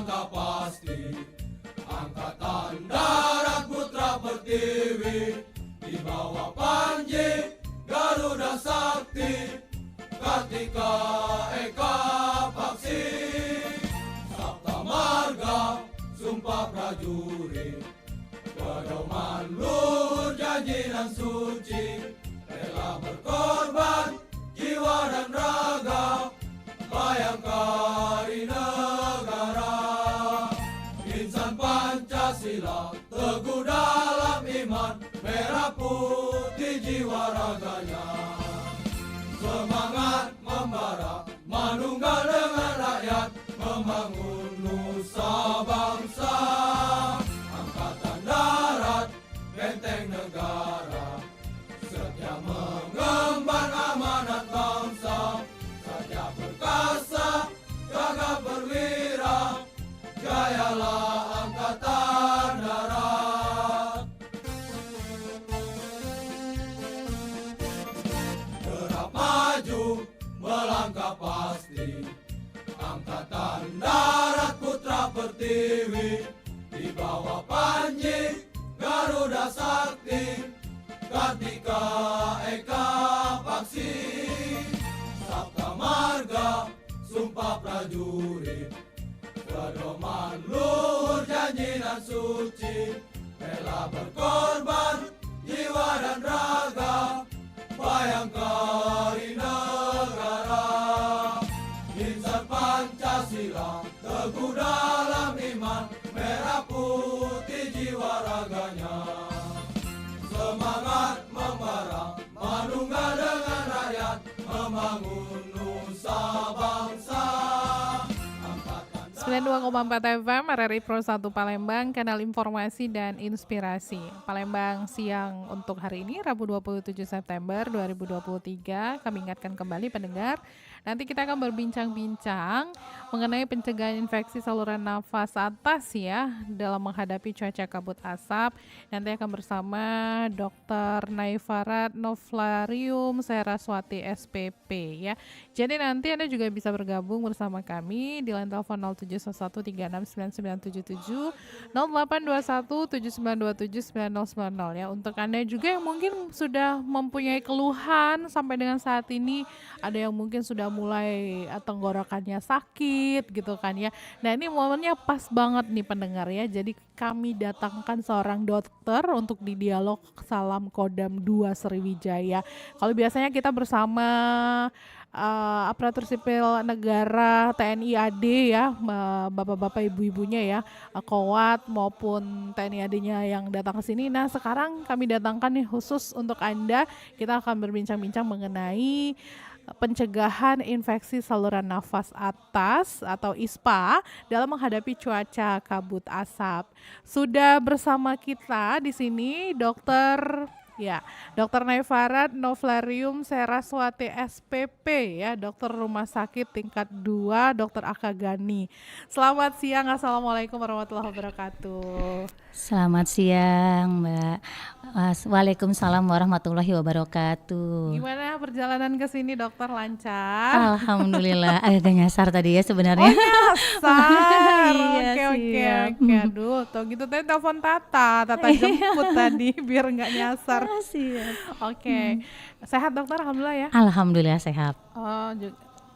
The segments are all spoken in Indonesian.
melangkah pasti. Angkatan Darat Putra Pertiwi, di bawah Panji Garuda Sakti, Kartika Eka Paksi, Sabta Marga Sumpah Prajurit, pedoman luhur janji dan suci, rela berkorban jiwa dan raga, bayangkari negara. Insan Pancasila teguh dalam iman, merah putih jiwa raganya. Semangat membara, manunggal dengan rakyat, membangun nusa bangsa. Angkatan Darat, benteng negara, setia mengemban amanat bangsa. Saja perkasa, gagah perwira, jayalah Angkatan Darat. Gerak maju, melangkah pasti. Angkatan Darat Putra Pertiwi, di bawah Panji Garuda Sakti, Kartika Eka Paksi, Sabta Marga Sumpah Prajurit, pedoman luhur janji dan suci, rela berkorban jiwa dan raga, bayangkari negara. Insan Pancasila teguh dalam iman, merah putih jiwa raganya. Semangat membara, manunggal dengan rakyat, membangun nusa bangsa. 92,4 FM RRI Pro 1 Palembang, kanal informasi dan inspirasi. Palembang siang untuk hari ini, Rabu 27 September 2023. Kami ingatkan kembali pendengar, nanti kita akan berbincang-bincang mengenai pencegahan infeksi saluran nafas atas ya, dalam menghadapi cuaca kabut asap. Nanti akan bersama Dr. Naifarat Novlarium Seraswati SPP ya. Jadi nanti Anda juga bisa bergabung bersama kami di line telepon 0711369977, 082179279090 ya. Untuk Anda juga yang mungkin sudah mempunyai keluhan sampai dengan saat ini, ada yang mungkin sudah mulai tenggorokannya sakit gitu kan ya. Nah ini momennya pas banget nih pendengar ya. Jadi kami datangkan seorang dokter untuk di dialog Salam Kodam 2 Sriwijaya. Kalau biasanya kita bersama aparatur sipil negara TNI AD ya, bapak-bapak ibu-ibunya ya, Kowat maupun TNI AD-nya yang datang ke sini. Nah sekarang kami datangkan nih khusus untuk Anda, kita akan berbincang-bincang mengenai pencegahan infeksi saluran nafas atas atau ISPA dalam menghadapi cuaca kabut asap. Sudah bersama kita di sini Dr. Naifarat Novlarium Seraswati SPP ya, dokter rumah sakit tingkat 2 Dr. Akagani. Selamat siang, Assalamualaikum warahmatullahi wabarakatuh. Selamat siang Mbak. Waalaikumsalam warahmatullahi wabarakatuh. Gimana perjalanan ke sini dokter, lancar? Alhamdulillah, agak nyasar tadi ya sebenarnya. Oh nyasar, Iya, oke. Aduh, tuh gitu tadi telepon Tata jemput tadi biar nggak nyasar. Siap. Oke. Sehat dokter, alhamdulillah ya. Alhamdulillah sehat. Oh,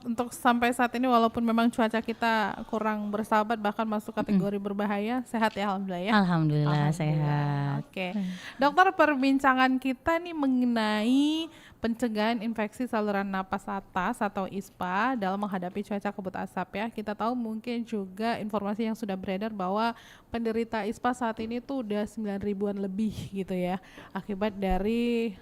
untuk sampai saat ini walaupun memang cuaca kita kurang bersahabat bahkan masuk kategori berbahaya, sehat ya alhamdulillah ya. Alhamdulillah sehat. Oke. Dokter, perbincangan kita nih mengenai pencegahan infeksi saluran napas atas atau ISPA dalam menghadapi cuaca kabut asap ya. Kita tahu mungkin juga informasi yang sudah beredar bahwa penderita ISPA saat ini tuh udah 9.000-an lebih gitu ya, akibat dari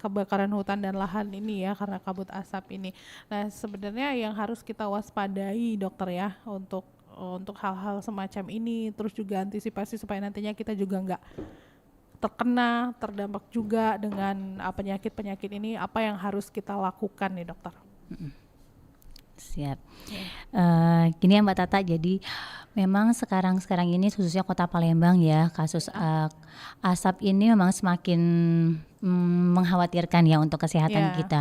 kebakaran hutan dan lahan ini ya, karena kabut asap ini. Nah sebenarnya yang harus kita waspadai dokter ya untuk hal-hal semacam ini, terus juga antisipasi supaya nantinya kita juga nggak terdampak juga dengan penyakit-penyakit ini, apa yang harus kita lakukan nih dokter? Siap. Gini ya Mbak Tata, jadi memang sekarang ini khususnya Kota Palembang ya, kasus asap ini memang semakin mengkhawatirkan ya untuk kesehatan Ya. kita.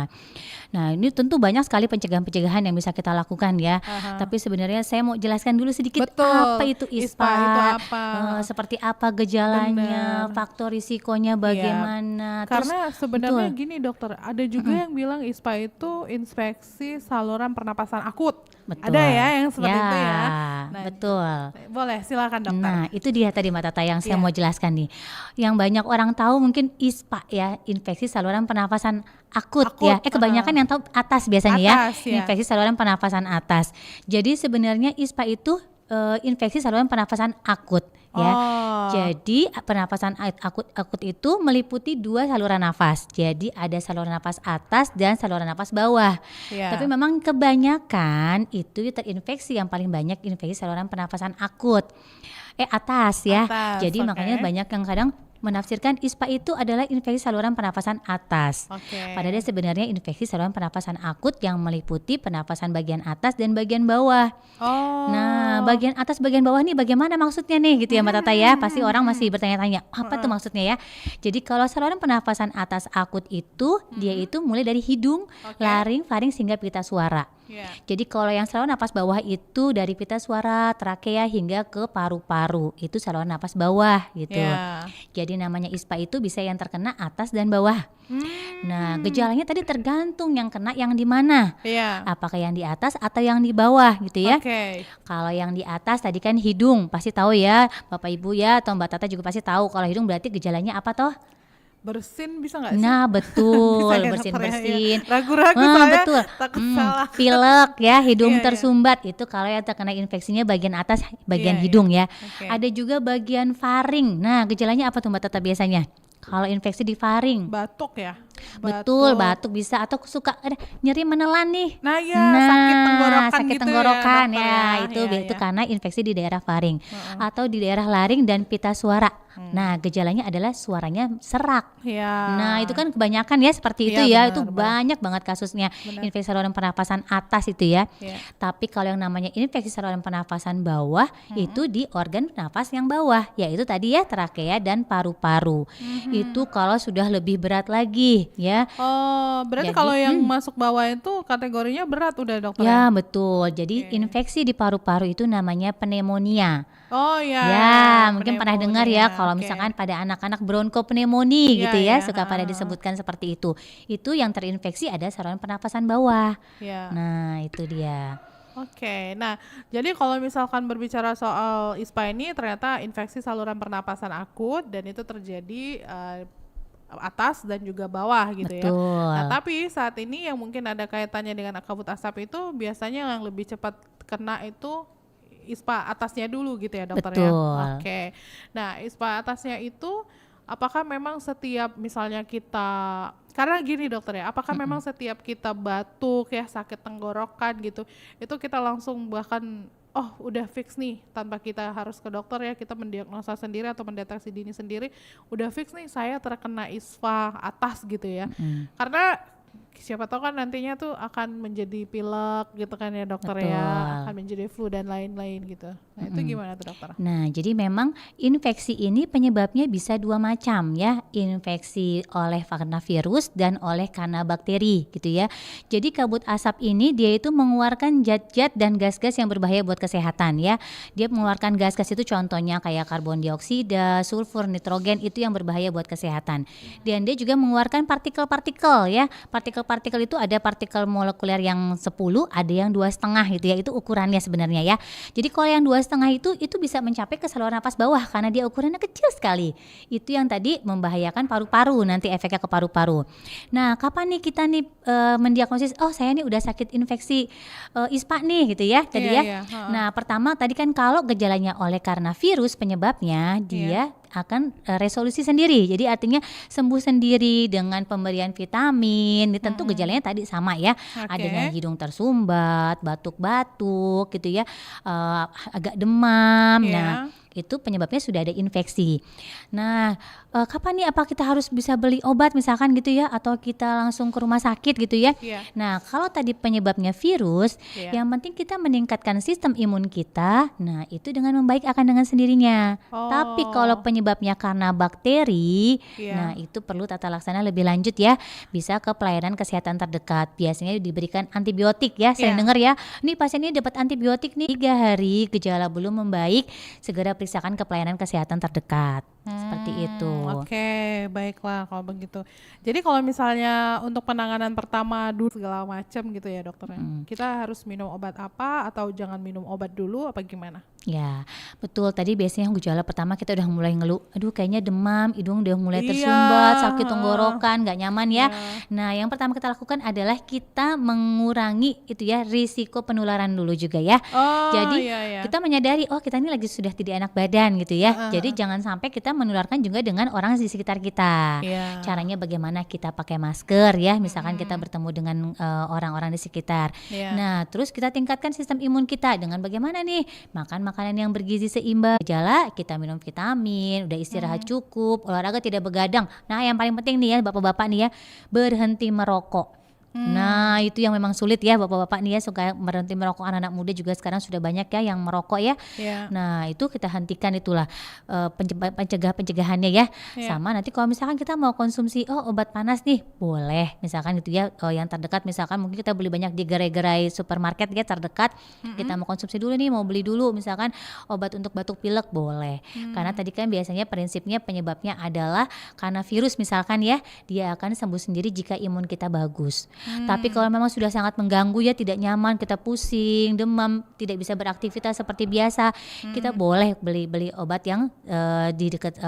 Nah, ini tentu banyak sekali pencegahan-pencegahan yang bisa kita lakukan ya. Tapi sebenarnya saya mau jelaskan dulu sedikit Betul. apa itu ISPA ISPA, itu apa? seperti apa gejalanya, Benar. faktor risikonya bagaimana. Terus Karena sebenarnya betul. gini dokter, ada juga yang bilang ISPA itu infeksi saluran pernapasan akut. Betul. Ada ya yang seperti itu ya. Nah, Betul. boleh silakan dokter. Nah, itu dia tadi Mbak Tata yang Iya. saya mau jelaskan nih. Yang banyak orang tahu mungkin ISPA ya, infeksi saluran pernapasan akut Akut, ya. Kebanyakan yang tahu atas biasanya Atas, ya, ya. infeksi saluran pernapasan atas. Jadi sebenarnya ISPA itu infeksi saluran pernapasan akut ya. Oh. Jadi pernapasan akut itu meliputi 2 saluran nafas. Jadi ada saluran nafas atas dan saluran nafas bawah. Ya. Tapi memang kebanyakan itu terinfeksi, yang paling banyak infeksi saluran pernapasan akut. Atas ya. Atas, Jadi oke. makanya banyak yang kadang menafsirkan ISPA itu adalah infeksi saluran pernapasan atas. Oke. Padahal sebenarnya infeksi saluran pernapasan akut yang meliputi pernapasan bagian atas dan bagian bawah. Oh. Nah, bagian atas bagian bawah nih bagaimana maksudnya nih gitu ya Mbak Tata ya. Pasti orang masih bertanya-tanya, apa tuh maksudnya ya? Jadi kalau saluran pernapasan atas akut itu dia itu mulai dari hidung, Oke. laring, faring hingga pita suara. Ya. Jadi kalau yang saluran napas bawah itu dari pita suara, trakea hingga ke paru-paru. Itu saluran napas bawah gitu. Ya. Jadi namanya ISPA itu bisa yang terkena atas dan bawah. Nah, gejalanya tadi tergantung yang kena yang di mana. Iya. Apakah yang di atas atau yang di bawah gitu ya. Oke. Kalau yang di atas tadi kan hidung, pasti tahu ya Bapak Ibu ya, atau Mbak Tata juga pasti tahu kalau hidung berarti gejalanya apa toh? Bersin bisa nggak sih? Nah, betul, Bisa ya, bersin-bersin. dokter, ya? Ragu-ragu soalnya Betul. takut salah. Pilek ya, hidung Iya, iya. tersumbat itu kalau yang terkena infeksinya bagian atas, bagian Iya, iya. hidung ya. Oke. Ada juga bagian faring. Nah, gejalanya apa tuh Mbak Tata biasanya? Kalau infeksi di faring. Batuk ya? Betul, batuk bisa, atau suka ada nyeri menelan nih. Nah ya, sakit tenggorokan sakit gitu tenggorokan ya, dokter ya, ya. itu Iya, itu iya. karena infeksi di daerah faring atau di daerah laring dan pita suara. Nah, gejalanya adalah suaranya serak. Ya. Nah, itu kan kebanyakan ya seperti itu Iya, ya. benar, Itu benar. banyak banget kasusnya infeksi saluran pernapasan atas itu ya. Iya. Tapi kalau yang namanya infeksi saluran pernapasan bawah itu di organ nafas yang bawah, yaitu tadi ya trakea dan paru-paru. Itu kalau sudah lebih berat lagi ya. Oh, berarti Jadi, kalau yang masuk bawah itu kategorinya berat udah dokter Ya, betul. Jadi infeksi di paru-paru itu namanya pneumonia. Oh ya. Ya, mungkin pernah dengar ya pneumonia, kalau oke. misalkan pada anak-anak bronchopneumonia Iya, gitu ya, iya, suka pada ha. disebutkan seperti itu. Itu yang terinfeksi ada saluran pernapasan bawah. Ya. Nah, itu dia. Oke, nah jadi kalau misalkan berbicara soal ISPA ini ternyata infeksi saluran pernapasan akut dan itu terjadi atas dan juga bawah gitu ya. Betul. Nah tapi saat ini yang mungkin ada kaitannya dengan kabut asap itu biasanya yang lebih cepat kena itu ISPA atasnya dulu gitu ya dokter ya. Betul. Oke, nah ISPA atasnya itu apakah memang setiap misalnya kita, karena gini dokter ya, apakah memang setiap kita batuk ya sakit tenggorokan gitu, itu kita langsung bahkan oh udah fix nih tanpa kita harus ke dokter ya, kita mendiagnosa sendiri atau mendeteksi dini sendiri, udah fix nih saya terkena ISPA atas gitu ya. Karena siapa tahu kan nantinya tuh akan menjadi pilek gitu kan ya dokter ya, Betul. akan menjadi flu dan lain-lain gitu. Nah itu gimana tuh dokter? Nah, jadi memang infeksi ini penyebabnya bisa 2 macam ya, infeksi oleh karena virus dan oleh karena bakteri gitu ya. Jadi kabut asap ini dia itu mengeluarkan zat-zat dan gas-gas yang berbahaya buat kesehatan ya. Dia mengeluarkan gas-gas itu contohnya kayak karbon dioksida, sulfur, nitrogen itu yang berbahaya buat kesehatan. Dan dia juga mengeluarkan partikel-partikel ya. Partikel-partikel itu ada partikel molekuler yang 10, ada yang 2,5 gitu ya. Itu ukurannya sebenarnya ya. Jadi kalau yang 2,5 itu bisa mencapai ke saluran napas bawah karena dia ukurannya kecil sekali. Itu yang tadi membahayakan paru-paru, nanti efeknya ke paru-paru. Nah, kapan nih kita nih mendiagnosis, oh saya nih udah sakit infeksi ISPA nih gitu ya tadi Iya, ya. iya, Nah, pertama tadi kan kalau gejalanya oleh karena virus penyebabnya dia akan resolusi sendiri. Jadi artinya sembuh sendiri dengan pemberian vitamin. Ini tentu gejalanya tadi sama ya. Adanya hidung tersumbat, batuk-batuk gitu ya, agak demam. Iya. Nah, itu penyebabnya sudah ada infeksi. Nah, kapan nih apa kita harus bisa beli obat misalkan gitu ya, atau kita langsung ke rumah sakit gitu ya. Iya. Nah, kalau tadi penyebabnya virus, Iya. yang penting kita meningkatkan sistem imun kita. Nah, itu dengan membaik akan dengan sendirinya. Tapi kalau penyebabnya karena bakteri, Iya. nah itu perlu tata laksana lebih lanjut ya. Bisa ke pelayanan kesehatan terdekat. Biasanya diberikan antibiotik ya. Sering Iya. dengar ya, nih pasien ini dapat antibiotik nih 3 hari gejala belum membaik, segera periksakan ke pelayanan kesehatan terdekat. Seperti itu. Oke, baiklah kalau begitu. Jadi kalau misalnya untuk penanganan pertama dulu segala macam gitu ya dokternya, kita harus minum obat apa atau jangan minum obat dulu apa gimana? Ya, betul. Tadi biasanya gejala pertama kita udah mulai ngeluh, aduh kayaknya demam, hidung udah mulai Iya, tersumbat, sakit tenggorokan, nggak nyaman ya. Iya. Nah, yang pertama kita lakukan adalah kita mengurangi itu ya risiko penularan dulu juga ya. Oh, Jadi iya. kita menyadari, oh kita ini lagi sudah tidak enak badan gitu ya. Jadi jangan sampai kita menularkan juga dengan orang di sekitar kita. Iya. Caranya bagaimana kita pakai masker ya, misalkan kita bertemu dengan orang-orang di sekitar. Iya. Nah, terus kita tingkatkan sistem imun kita dengan bagaimana nih? Makan makanan yang bergizi seimbang. Gejala, kita minum vitamin, udah istirahat cukup, olahraga tidak begadang. Nah, yang paling penting nih ya Bapak-bapak nih ya, berhenti merokok. Nah, itu yang memang sulit ya Bapak-bapak nih ya, suka berhenti merokok. Anak-anak muda juga sekarang sudah banyak ya yang merokok ya. Iya. Nah, itu kita hentikan itulah pencegahannya ya. Iya. Sama nanti kalau misalkan kita mau konsumsi obat panas nih, boleh misalkan gitu ya, yang terdekat misalkan mungkin kita beli banyak di gerai-gerai supermarket ya terdekat. Kita mau konsumsi dulu nih, mau beli dulu misalkan obat untuk batuk pilek boleh. Karena tadi kan biasanya prinsipnya penyebabnya adalah karena virus misalkan ya, dia akan sembuh sendiri jika imun kita bagus. Tapi kalau memang sudah sangat mengganggu ya, tidak nyaman, kita pusing, demam, tidak bisa beraktivitas seperti biasa, kita boleh beli obat yang di dekat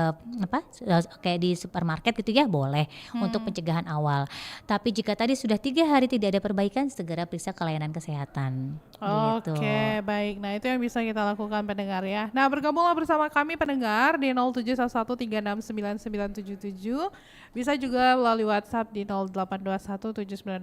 kayak di supermarket gitu ya, boleh untuk pencegahan awal. Tapi jika tadi sudah 3 hari tidak ada perbaikan, segera periksa ke layanan kesehatan. Gitu. Oke, baik. Nah, itu yang bisa kita lakukan pendengar ya. Nah, bergabunglah bersama kami pendengar di 0711369977. Bisa juga melalui WhatsApp di 082179279090.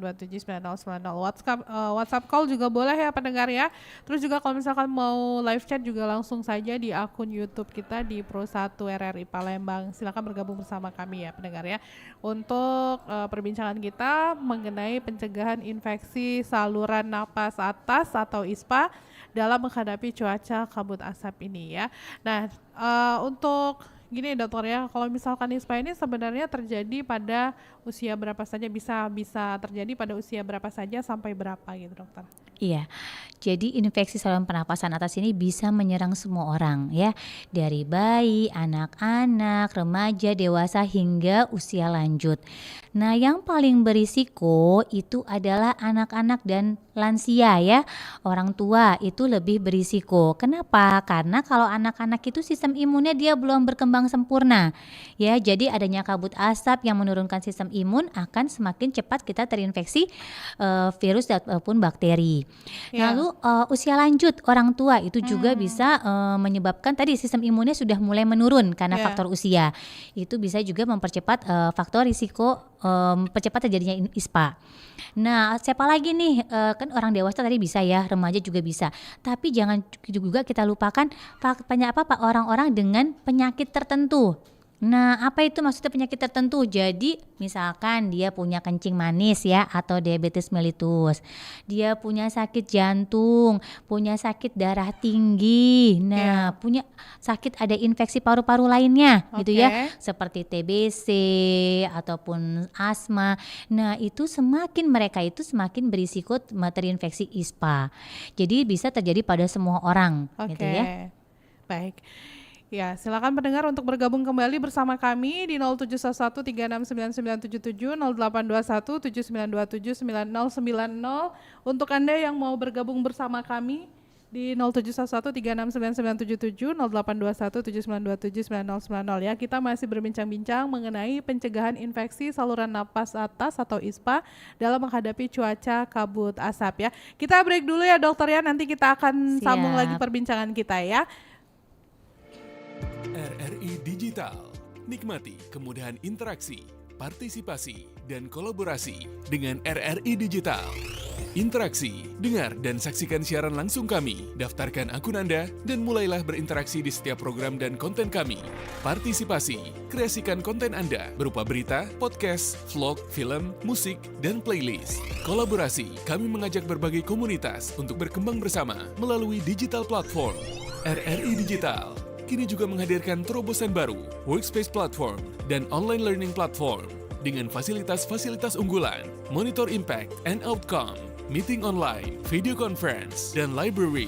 WhatsApp call juga boleh ya pendengar ya. Terus juga kalau misalkan mau live chat juga langsung saja di akun YouTube kita di Pro1 RRI Palembang. Silakan bergabung bersama kami ya pendengar ya. Untuk perbincangan kita mengenai pencegahan infeksi saluran napas atas atau ISPA dalam menghadapi cuaca kabut asap ini ya. Nah, untuk gini dokter ya, kalau misalkan ISPA ini sebenarnya terjadi pada usia berapa saja, bisa terjadi pada usia berapa saja sampai berapa gitu dokter? Iya, jadi infeksi saluran pernapasan atas ini bisa menyerang semua orang ya, dari bayi, anak-anak, remaja, dewasa hingga usia lanjut. Nah, yang paling berisiko itu adalah anak-anak dan lansia ya. Orang tua itu lebih berisiko. Kenapa? Karena kalau anak-anak itu sistem imunnya dia belum berkembang sempurna. Ya, jadi adanya kabut asap yang menurunkan sistem imun akan semakin cepat kita terinfeksi virus ataupun bakteri. Ya. Lalu usia lanjut orang tua itu juga bisa menyebabkan tadi sistem imunnya sudah mulai menurun karena Ya. faktor usia. Itu bisa juga mempercepat faktor risiko percepat terjadinya ISPA. Nah, siapa lagi nih? Kan orang dewasa tadi bisa ya, remaja juga bisa. Tapi jangan juga kita lupakan orang-orang dengan penyakit tertentu. Nah, apa itu maksudnya penyakit tertentu? Jadi, misalkan dia punya kencing manis ya atau diabetes mellitus. Dia punya sakit jantung, punya sakit darah tinggi. Nah, punya sakit ada infeksi paru-paru lainnya gitu ya, seperti TBC ataupun asma. Nah, itu mereka itu semakin berisiko terinfeksi ISPA. Jadi bisa terjadi pada semua orang gitu ya. Baik. Ya, silakan pendengar untuk bergabung kembali bersama kami di 0711369977, 082179279090. Untuk Anda yang mau bergabung bersama kami di 0711369977, 082179279090 ya. Kita masih berbincang-bincang mengenai pencegahan infeksi saluran napas atas atau ISPA dalam menghadapi cuaca kabut asap ya. Kita break dulu ya dokter ya, nanti kita akan sambung lagi perbincangan kita ya. RRI Digital. Nikmati kemudahan interaksi, partisipasi, dan kolaborasi dengan RRI Digital. Interaksi, dengar dan saksikan siaran langsung kami, daftarkan akun Anda, dan mulailah berinteraksi di setiap program dan konten kami. Partisipasi, kreasikan konten Anda berupa berita, podcast, vlog, film, musik, dan playlist. Kolaborasi, kami mengajak berbagai komunitas untuk berkembang bersama melalui digital platform. RRI Digital kini juga menghadirkan terobosan baru, workspace platform, dan online learning platform dengan fasilitas-fasilitas unggulan, monitor impact and outcome, meeting online, video conference, dan library.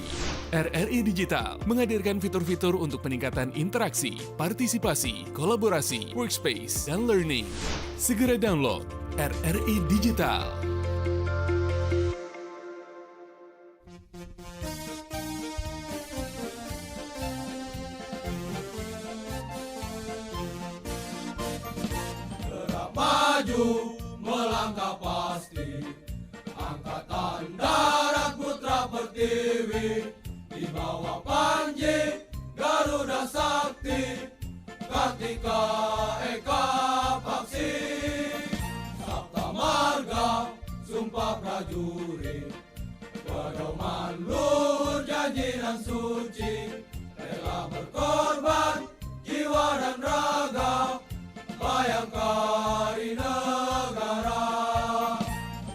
RRI Digital menghadirkan fitur-fitur untuk peningkatan interaksi, partisipasi, kolaborasi, workspace, dan learning. Segera download RRI Digital. Gerak maju, melangkah pasti. Angkatan Darat Putra Pertiwi, di bawah Panji Garuda Sakti, Kartika Eka Paksi, Sabta Marga Sumpah Prajurit, pedoman luhur janji dan suci, rela berkorban jiwa dan raga, bayangkari negara.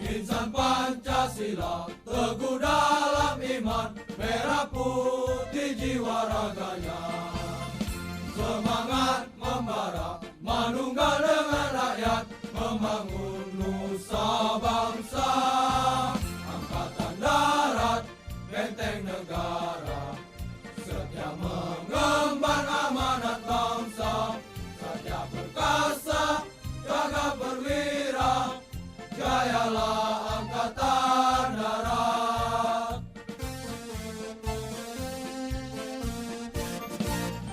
Insan Pancasila teguh dalam iman, merah putih jiwa raganya. Semangat membara, manunggal dengan rakyat, membangun nusa bangsa. Angkatan Darat, benteng negara, setia mengemban amanat bangsa. Saja perkasa, jaga perwira, jayalah Angkatan Darat.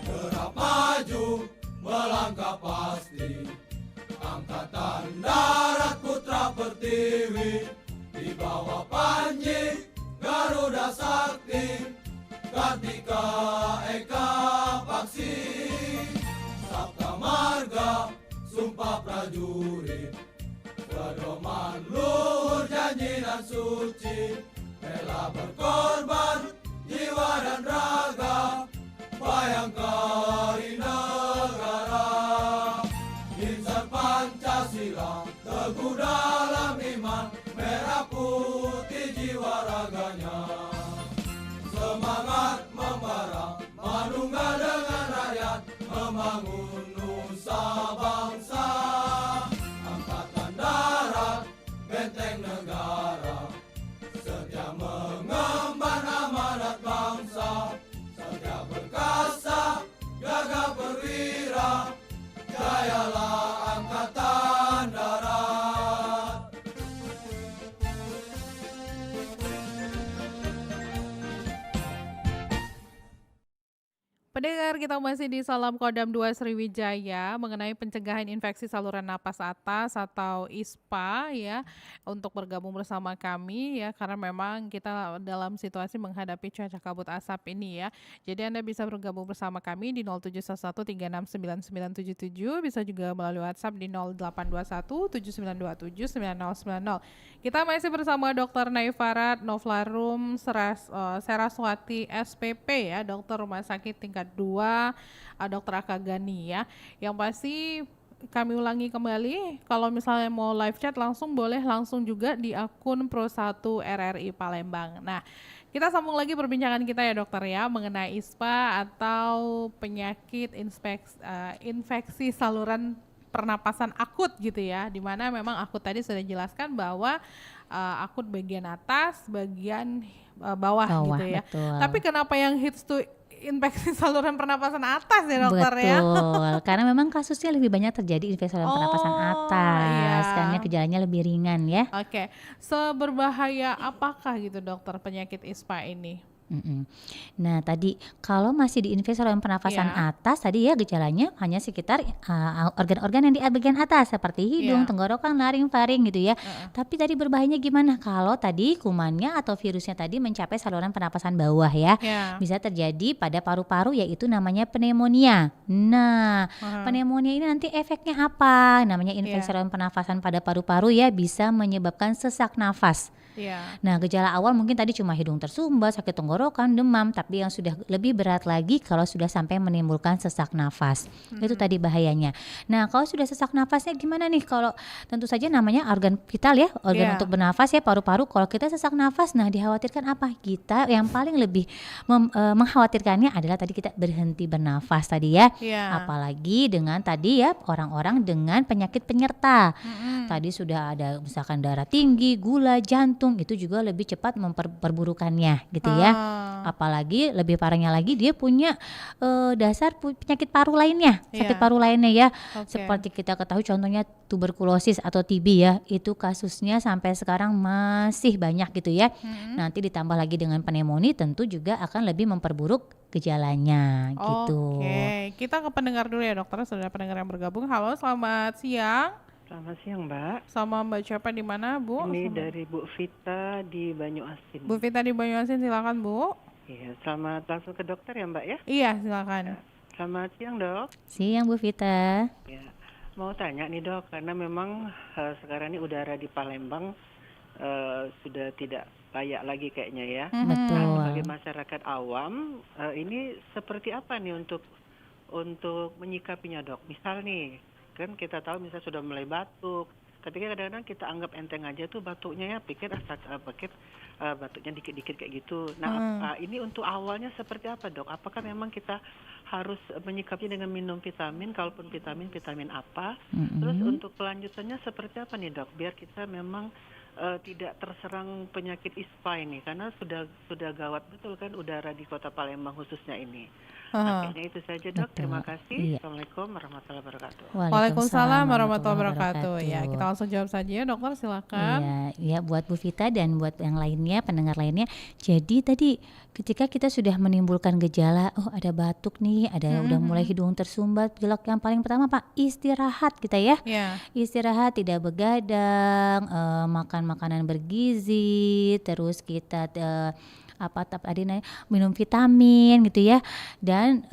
Gerak maju, melangkah pasti. Angkatan Darat Putra Pertiwi, di bawah Panji Garuda Sakti, Kartika Eka Paksi, Sabta Marga Sumpah Prajurit, pedoman luhur janji dan suci, rela berkorban jiwa dan raga, bayangkari negara. Insan Pancasila teguh dalam iman, merah putih jiwa raganya. Semangat membara, manunggal dengan rakyat, membangun nusa bangsa. Angkatan Darat, benteng negara, setia mengemban amanat bangsa. Saja perkasa, gagah perwira, jayalah Angkatan Darat. Pendengar, kita masih di Salam Kodam 2 Sriwijaya mengenai pencegahan infeksi saluran napas atas atau ISPA ya, untuk bergabung bersama kami ya, karena memang kita dalam situasi menghadapi cuaca kabut asap ini ya. Jadi Anda bisa bergabung bersama kami di 0711369977, bisa juga melalui WhatsApp di 082179279090. Kita masih bersama Dr. Naifarat Novlarum Seraswati SPP ya, dokter rumah sakit tingkat 2, Dr. Akagani ya. Yang pasti kami ulangi kembali, kalau misalnya mau live chat langsung boleh langsung juga di akun Pro1 RRI Palembang. Nah, kita sambung lagi perbincangan kita ya dokter ya, mengenai ISPA atau penyakit infeksi saluran pernapasan akut gitu ya, dimana memang akut tadi sudah dijelaskan bahwa akut bagian atas, bagian bawah gitu ya. Betul. Tapi kenapa yang hits tuh infeksi saluran pernapasan atas ya dokter ya? Betul, karena memang kasusnya lebih banyak terjadi infeksi saluran pernapasan atas, iya. karena gejalanya lebih ringan ya. Oke, seberbahaya apakah gitu dokter penyakit ISPA ini? Nah tadi kalau masih di infeksi saluran pernafasan atas tadi ya gejalanya hanya sekitar organ-organ yang di bagian atas seperti hidung, tenggorokan, laring, faring gitu ya. Tapi tadi berbahayanya gimana kalau tadi kumannya atau virusnya tadi mencapai saluran pernapasan bawah ya. Bisa terjadi pada paru-paru yaitu namanya pneumonia. Nah pneumonia ini nanti efeknya apa? Namanya infeksi saluran pernafasan pada paru-paru ya, bisa menyebabkan sesak nafas. Iya. Nah, gejala awal mungkin tadi cuma hidung tersumbat, sakit tenggorokan, demam, tapi yang sudah lebih berat lagi kalau sudah sampai menimbulkan sesak nafas. Itu tadi bahayanya. Nah, kalau sudah sesak nafasnya gimana nih? Kalau tentu saja namanya organ vital ya, organ Iya. untuk bernafas ya, paru-paru. Kalau kita sesak nafas, nah dikhawatirkan apa? Kita yang paling lebih mengkhawatirkannya adalah tadi kita berhenti bernafas tadi ya. Iya. Apalagi dengan tadi ya orang-orang dengan penyakit penyerta. Mm-mm. Tadi sudah ada misalkan darah tinggi, gula, jantung, itu juga lebih cepat memperburukannya gitu ya. Ah, Apalagi lebih parahnya lagi dia punya dasar penyakit paru lainnya, sakit Iya. paru lainnya ya. oke. Seperti kita ketahui contohnya tuberkulosis atau TB ya, itu kasusnya sampai sekarang masih banyak gitu ya. Mm-mm. Nanti ditambah lagi dengan pneumonia tentu juga akan lebih memperburuk gejalanya gitu. Oke, kita ke pendengar dulu ya dokter. Sudah pendengar yang bergabung. Halo, selamat siang. Selamat siang Mbak, Sama Mbak siapa di mana Bu? ini Sama- dari Bu Vita di Banyuasin. Bu Vita di Banyuasin, silakan Bu. Iya, selamat langsung ke dokter ya Mbak ya. Iya, silakan. Selamat siang Dok. Siang Bu Vita. Ya, mau tanya nih Dok, karena memang sekarang ini udara di Palembang sudah tidak layak lagi kayaknya ya. Mhm. Betul. Nah, sebagai masyarakat awam, ini seperti apa nih untuk menyikapinya Dok? Misal nih, kan kita tahu misal sudah mulai batuk. Ketika kadang-kadang kita anggap enteng aja tuh batuknya ya, pikir batuknya dikit-dikit kayak gitu. Nah, ini untuk awalnya seperti apa Dok? Apakah memang kita harus menyikapinya dengan minum vitamin, kalaupun vitamin apa? Terus untuk kelanjutannya seperti apa nih Dok? Biar kita memang tidak terserang penyakit ISPA ini, karena sudah gawat betul kan udara di Kota Palembang khususnya ini. Aha. Kayaknya itu saja Dok. Betul. Terima kasih. Iya. Assalamualaikum warahmatullahi wabarakatuh. Waalaikumsalam warahmatullahi wabarakatuh. Ya, kita langsung jawab saja ya dokter, silakan. Iya, ya buat Bu Vita dan buat yang lainnya, pendengar lainnya. Jadi tadi ketika kita sudah menimbulkan gejala, oh ada batuk nih, ada udah mulai hidung tersumbat, pilek, yang paling pertama Pak, istirahat kita ya. Ya. Istirahat, tidak begadang, makan makanan bergizi, terus kita tadi minum vitamin gitu ya. Dan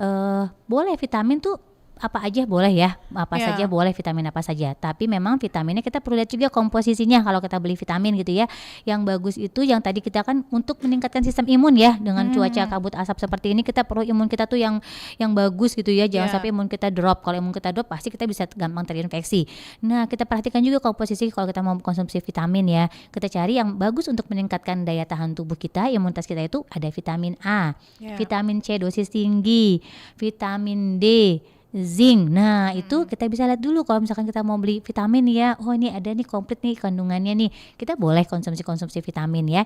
boleh vitamin tuh apa aja boleh ya, apa Ya. saja boleh, vitamin apa saja. Tapi memang vitaminnya kita perlu lihat juga komposisinya kalau kita beli vitamin gitu ya. Yang bagus itu yang tadi kita kan untuk meningkatkan sistem imun ya. Dengan cuaca kabut asap seperti ini kita perlu imun kita tuh yang bagus gitu ya. Jangan Ya. sampai imun kita drop. Kalau imun kita drop pasti kita bisa gampang terinfeksi. Nah, kita perhatikan juga komposisi kalau kita mau konsumsi vitamin ya. Kita cari yang bagus untuk meningkatkan daya tahan tubuh kita, imunitas kita itu ada vitamin A, Ya. vitamin C dosis tinggi, vitamin D, zinc. Nah, itu kita bisa lihat dulu kalau misalkan kita mau beli vitamin ya. Oh, ini ada nih komplit nih kandungannya nih. Kita boleh konsumsi vitamin ya.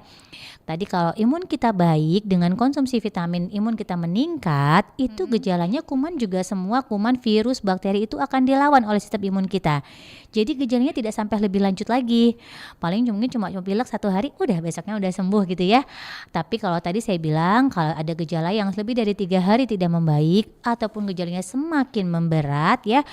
Tadi kalau imun kita baik dengan konsumsi vitamin, imun kita meningkat, itu gejalanya kuman juga semua kuman, virus, bakteri itu akan dilawan oleh sistem imun kita. Jadi gejalanya tidak sampai lebih lanjut lagi. Paling mungkin cuma pilek 1 hari, udah besoknya udah sembuh gitu ya. Tapi kalau tadi saya bilang kalau ada gejala yang lebih dari 3 hari tidak membaik ataupun gejalanya semakin memberat ya,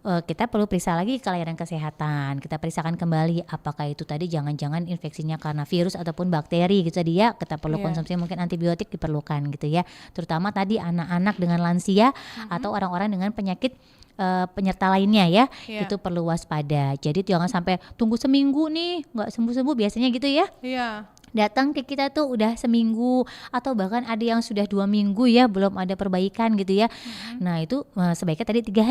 kita perlu periksa lagi ke layanan kesehatan. Kita periksakan kembali apakah itu tadi jangan-jangan infeksinya karena virus ataupun bakteri gitu tadi ya. Kita perlu Iya. konsumsi mungkin antibiotik diperlukan gitu ya. Terutama tadi anak-anak dengan lansia atau orang-orang dengan penyakit penyerta lainnya ya. Iya. Itu perlu waspada. Jadi jangan sampai tunggu seminggu nih nggak sembuh-sembuh, biasanya gitu ya. Iya. Datang ke kita tuh udah seminggu atau bahkan ada yang sudah 2 minggu ya belum ada perbaikan gitu ya. Nah itu sebaiknya tadi 3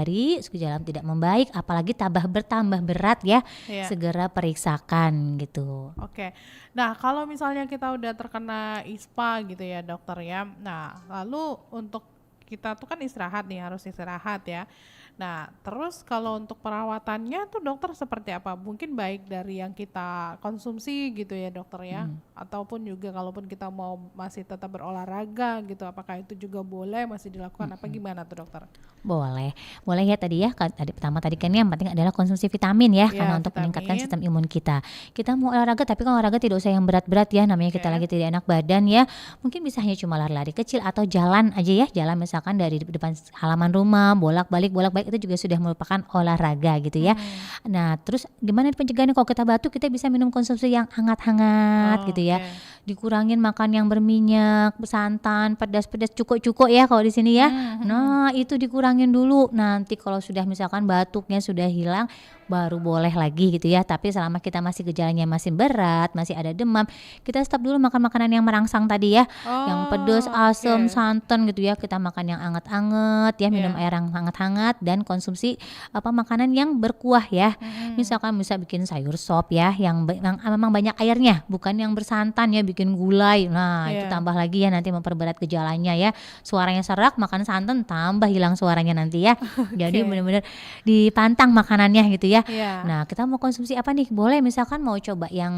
hari gejala tidak membaik apalagi bertambah berat ya, Iya. segera periksakan gitu. Oke. Nah, kalau misalnya kita udah terkena ISPA gitu ya, dokter ya. Nah, lalu untuk kita tuh kan istirahat nih, harus istirahat ya. Nah, terus kalau untuk perawatannya tuh dokter seperti apa? Mungkin baik dari yang kita konsumsi gitu ya, dokter ya. Ataupun juga kalaupun kita mau masih tetap berolahraga gitu, apakah itu juga boleh masih dilakukan apa gimana tuh, dokter? Boleh ya tadi ya. Pertama tadi kan yang penting adalah konsumsi vitamin ya, Iya, karena untuk vitamin. meningkatkan sistem imun kita. Kita mau olahraga tapi kan olahraga tidak usah yang berat-berat ya, namanya kita Oke. lagi tidak enak badan ya. Mungkin bisa hanya cuma lari-lari kecil atau jalan aja ya, jalan misalkan dari depan halaman rumah, bolak-balik itu juga sudah merupakan olahraga gitu ya. Nah, terus gimana pencegahannya kalau kita batuk, kita bisa minum konsumsi yang hangat-hangat Oh, gitu ya. oke. Dikurangin makan yang berminyak, santan, pedas-pedas, cuko-cuko ya kalau di sini ya. Nah, itu dikurangin dulu. Nanti kalau sudah misalkan batuknya sudah hilang, baru boleh lagi gitu ya. Tapi selama kita masih gejalanya masih berat, masih ada demam, kita stop dulu makan makanan yang merangsang tadi ya, yang pedas, asam, Oke. santan gitu ya. Kita makan yang anget-anget ya, minum Iya. air yang hangat-hangat, dan konsumsi makanan yang berkuah ya. Misalkan bisa bikin sayur sop ya, yang memang banyak airnya, bukan yang bersantan ya, bikin gulai. Nah, itu Iya. tambah lagi ya, nanti memperberat gejalanya ya. Suaranya serak, makan santan tambah hilang suaranya nanti ya. Jadi Oke. benar-benar dipantang makanannya gitu ya. Iya. Nah, kita mau konsumsi apa nih? Boleh misalkan mau coba yang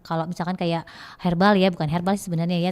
kalau misalkan kayak herbal ya, bukan herbal sih sebenarnya ya,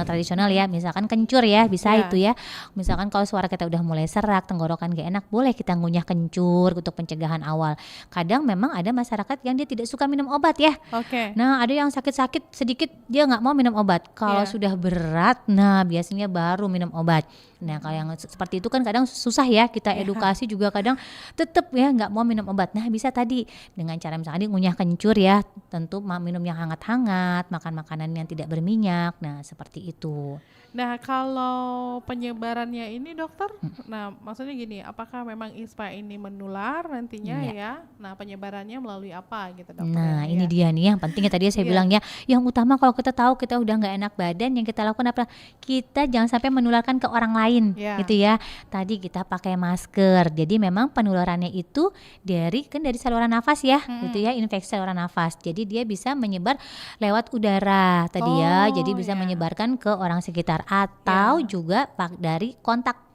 tradisional ya. Misalkan kencur ya, bisa Iya. itu ya. Misalkan kalau suara kita udah mulai serak, tenggorokan gak enak, boleh kita ngunyah kencur untuk pencegahan awal. Kadang memang ada masyarakat yang dia tidak suka minum obat ya. Oke. Nah, ada yang sakit-sakit sedikit dia nggak mau minum obat. Kalau Iya. sudah berat, nah biasanya baru minum obat. Nah, kalau yang seperti itu kan kadang susah ya, kita edukasi juga kadang tetap ya nggak mau minum obat. Nah, bisa tadi dengan cara misalnya ngunyah kencur ya, tentu minum yang hangat-hangat, makan makanan yang tidak berminyak. Nah, seperti itu. Nah, kalau penyebarannya ini dokter, nah maksudnya gini, apakah memang ISPA ini menular nantinya Iya. ya? Nah, penyebarannya melalui apa gitu dokter Nah, ya? ini Iya. dia nih yang pentingnya tadi saya Iya. bilang ya, yang utama kalau kita tahu kita udah nggak enak badan, yang kita lakukan apa? Kita jangan sampai menularkan ke orang lain, Iya. gitu ya. Tadi kita pakai masker. Jadi memang penularannya itu dari saluran nafas ya, gitu ya, infeksi saluran nafas. Jadi dia bisa menyebar lewat udara tadi ya. Jadi bisa ya. menyebarkan ke orang sekitar atau juga dari kontak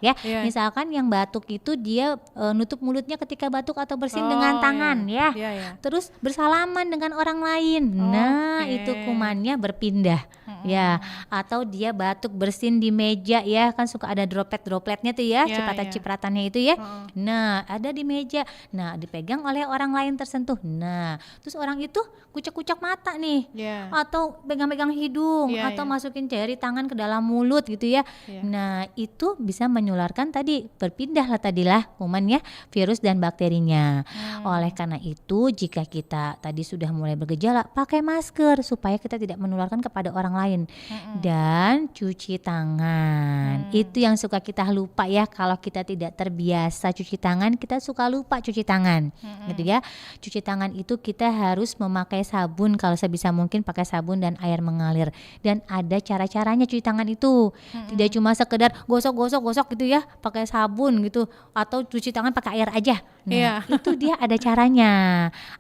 ya. Iya. Misalkan yang batuk itu dia nutup mulutnya ketika batuk atau bersin dengan tangan ya. Iya, ya. Terus bersalaman dengan orang lain. Nah, Oke. itu kumannya berpindah. Ya, atau dia batuk bersin di meja ya, kan suka ada dropletnya tuh ya, Iya, cipratan-cipratannya itu ya. Nah, ada di meja. Nah, dipegang oleh orang lain tersentuh. Nah, terus orang itu kucek-kucek mata nih. Iya. Atau pegang-pegang hidung, Iya, atau iya. masukin jari tangan ke dalam mulut gitu ya. Iya. Nah, itu bisa menularkan tadi, berpindahlah tadilah kumannya, virus dan bakterinya. Oleh karena itu, jika kita tadi sudah mulai bergejala, pakai masker supaya kita tidak menularkan kepada orang lain. Dan cuci tangan. Itu yang suka kita lupa ya, kalau kita tidak terbiasa cuci tangan, kita suka lupa cuci tangan. Gitu ya. Cuci tangan itu kita harus memakai sabun, kalau sebisa mungkin pakai sabun dan air mengalir. Dan ada cara-caranya cuci tangan itu. Tidak cuma sekedar gosok gitu ya, pakai sabun gitu, atau cuci tangan pakai air aja. Nah, Iya. itu dia ada caranya.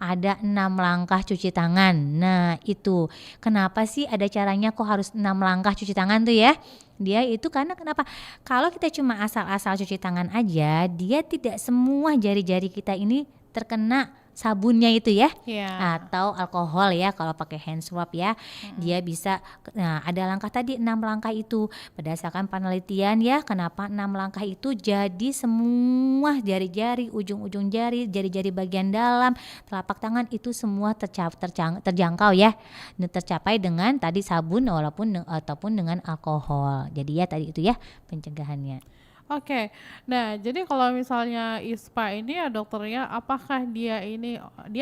Ada 6 langkah cuci tangan. Nah, itu. Kenapa sih ada caranya kok harus 6 langkah cuci tangan tuh ya? Dia itu karena kenapa? Kalau kita cuma asal-asal cuci tangan aja, dia tidak semua jari-jari kita ini terkena sabunnya itu ya. Iya. Atau alkohol ya, kalau pakai hand swab ya. Dia bisa, nah ada langkah tadi 6 langkah itu. Berdasarkan penelitian ya, kenapa 6 langkah itu jadi semua jari-jari, ujung-ujung jari, jari-jari bagian dalam, telapak tangan itu semua terjangkau ya. Tercapai dengan tadi sabun ataupun dengan alkohol. Jadi ya tadi itu ya pencegahannya. Oke. Nah, jadi kalau misalnya ISPA ini ya dokternya, apakah dia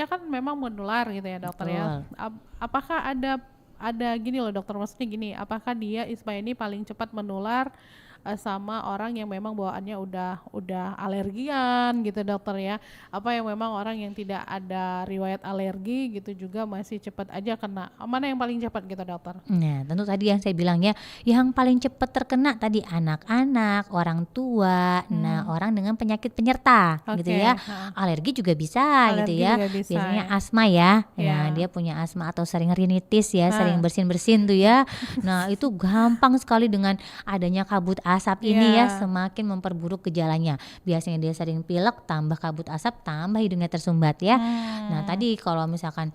kan memang menular gitu ya dokter ya? Betul. Apakah ada gini loh dokter, maksudnya gini, apakah dia ISPA ini paling cepat menular sama orang yang memang bawaannya udah alergian gitu dokter ya? Apa yang memang orang yang tidak ada riwayat alergi gitu juga masih cepat aja kena? Mana yang paling cepat gitu dokter? Nah, tentu tadi yang saya bilang ya, yang paling cepat terkena tadi anak-anak, orang tua, nah orang dengan penyakit penyerta gitu Oke, ya. heeh. Alergi juga bisa gitu Alergi ya. juga bisa Biasanya ya. asma ya. Nah, Ya. dia punya asma atau sering rinitis ya, sering Nah. bersin-bersin tuh ya. Nah, itu gampang sekali dengan adanya kabut asap ini ya, Iya. semakin memperburuk gejalanya. Biasanya dia sering pilek, tambah kabut asap, tambah hidungnya tersumbat ya. Nah, tadi kalau misalkan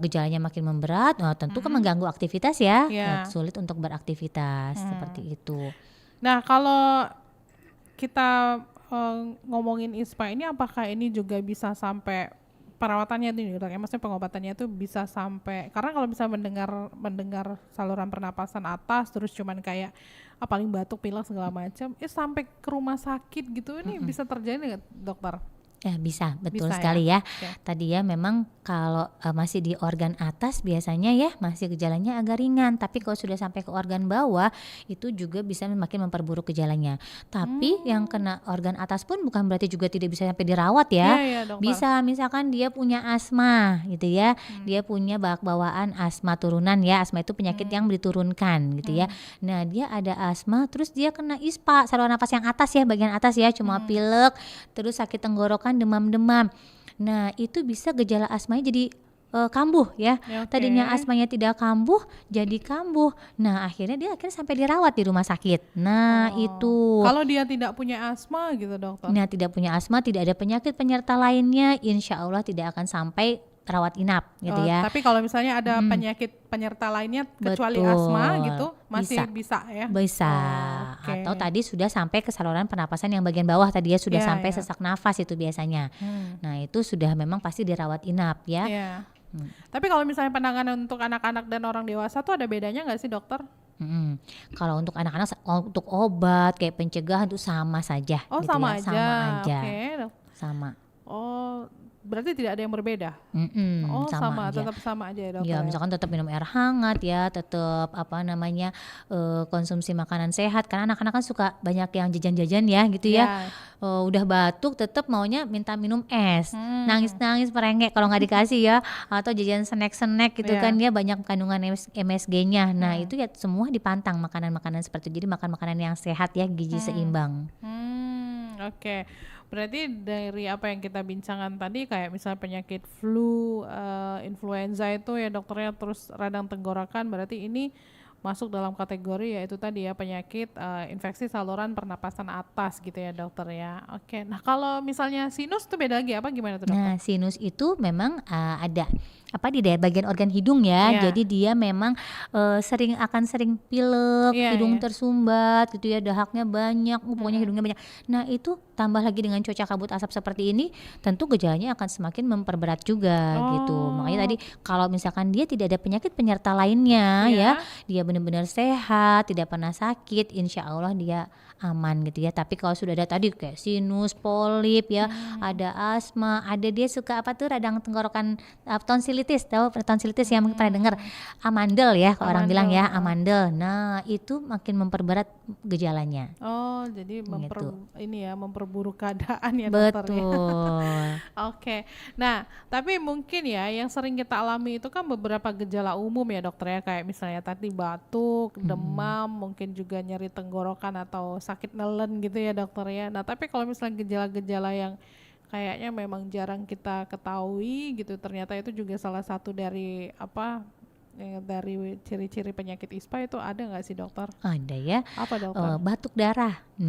gejalanya makin memberat, tentu kan mengganggu aktivitas ya. Iya. Sulit untuk beraktivitas seperti itu. Nah, kalau kita ngomongin ISPA ini, apakah ini juga bisa sampai perawatannya itu dok ya, maksudnya pengobatannya itu bisa sampai, karena kalau bisa mendengar saluran pernapasan atas terus cuman kayak paling batuk pilek segala macam, sampai ke rumah sakit gitu, ini bisa terjadi nggak dokter? Ya bisa, betul Bisa sekali ya? ya. Oke. Tadi ya memang kalau masih di organ atas biasanya ya masih gejalanya agak ringan, tapi kalau sudah sampai ke organ bawah itu juga bisa makin memperburuk gejalanya. Tapi yang Hmm. kena organ atas pun bukan berarti juga tidak bisa sampai dirawat Iya ya. ya dokter. Bisa misalkan dia punya asma gitu ya, dia punya bawaan asma turunan ya, asma itu penyakit yang diturunkan gitu ya. Nah dia ada asma terus dia kena ISPA, saluran nafas yang atas ya, bagian atas ya, cuma pilek, terus sakit tenggorokan, demam-demam. Nah itu bisa gejala asmanya jadi kambuh ya. Ya, oke. Tadinya asmanya tidak kambuh jadi kambuh. Nah akhirnya sampai dirawat di rumah sakit. Nah Oh. itu. Kalau dia tidak punya asma gitu dokter. Nah tidak punya asma, tidak ada penyakit penyerta lainnya, insya Allah tidak akan sampai rawat inap gitu ya. Tapi kalau misalnya ada penyakit penyerta lainnya kecuali asma Betul. gitu masih Bisa. bisa ya? Bisa. Oke. Atau tadi sudah sampai ke saluran pernapasan yang bagian bawah tadi ya, sudah Iya, sampai iya. sesak nafas itu biasanya. Nah itu sudah memang pasti dirawat inap ya. Iya. Tapi kalau misalnya penanganan untuk anak-anak dan orang dewasa tuh ada bedanya nggak sih dokter? Mm-mm. Kalau untuk anak-anak, untuk obat kayak pencegahan itu sama saja Oh gitu sama ya, aja. sama aja, Oke. sama. Oh berarti tidak ada yang berbeda? Mm-mm, Oh sama, aja. tetap sama aja ya dokter. Ya misalkan tetap minum air hangat ya, tetap konsumsi makanan sehat, karena anak-anak kan suka banyak yang jajan-jajan ya gitu ya. Udah batuk tetap maunya minta minum es, nangis-nangis merengek kalau nggak dikasih ya, atau jajan snack-snack gitu Iya. kan ya, banyak kandungan MSG-nya. Nah itu ya semua dipantang makanan-makanan seperti itu, jadi makan makanan yang sehat ya, gizi seimbang. Oke. Berarti dari apa yang kita bincangkan tadi kayak misalnya penyakit flu, influenza itu ya dokternya, terus radang tenggorokan, berarti ini masuk dalam kategori yaitu tadi ya penyakit infeksi saluran pernapasan atas gitu ya dokter ya. Oke. Nah kalau misalnya sinus itu beda lagi apa gimana tuh dokter? Nah, sinus itu memang ada di daerah bagian organ hidung ya. Iya. Jadi dia memang sering pilek, Iya, hidung iya. tersumbat gitu ya, dahaknya banyak, pokoknya hidungnya banyak. Nah, itu tambah lagi dengan cuaca kabut asap seperti ini, tentu gejalanya akan semakin memperberat juga gitu. Makanya tadi kalau misalkan dia tidak ada penyakit penyerta lainnya Iya. ya, dia benar-benar sehat, tidak pernah sakit, insya Allah dia aman gitu ya. Tapi kalau sudah ada tadi kayak sinus, polip ya, ada asma, ada dia suka radang tenggorokan, tonsilitis, tahu tonsilitis yang pernah dengar, amandel ya kalau orang bilang ya, amandel. Nah itu makin memperberat gejalanya. Oh jadi Gitu. memperburuk keadaan ya dokter ya. Betul. Oke, nah tapi mungkin ya yang sering kita alami itu kan beberapa gejala umum ya dokter ya, kayak misalnya tadi batuk, demam, mungkin juga nyeri tenggorokan atau sakit nelen gitu ya dokter ya. Nah tapi kalau misalnya gejala-gejala yang kayaknya memang jarang kita ketahui gitu, ternyata itu juga salah satu dari dari ciri-ciri penyakit ISPA itu ada nggak sih dokter? Ada ya, Apa dokter? batuk darah. Oh,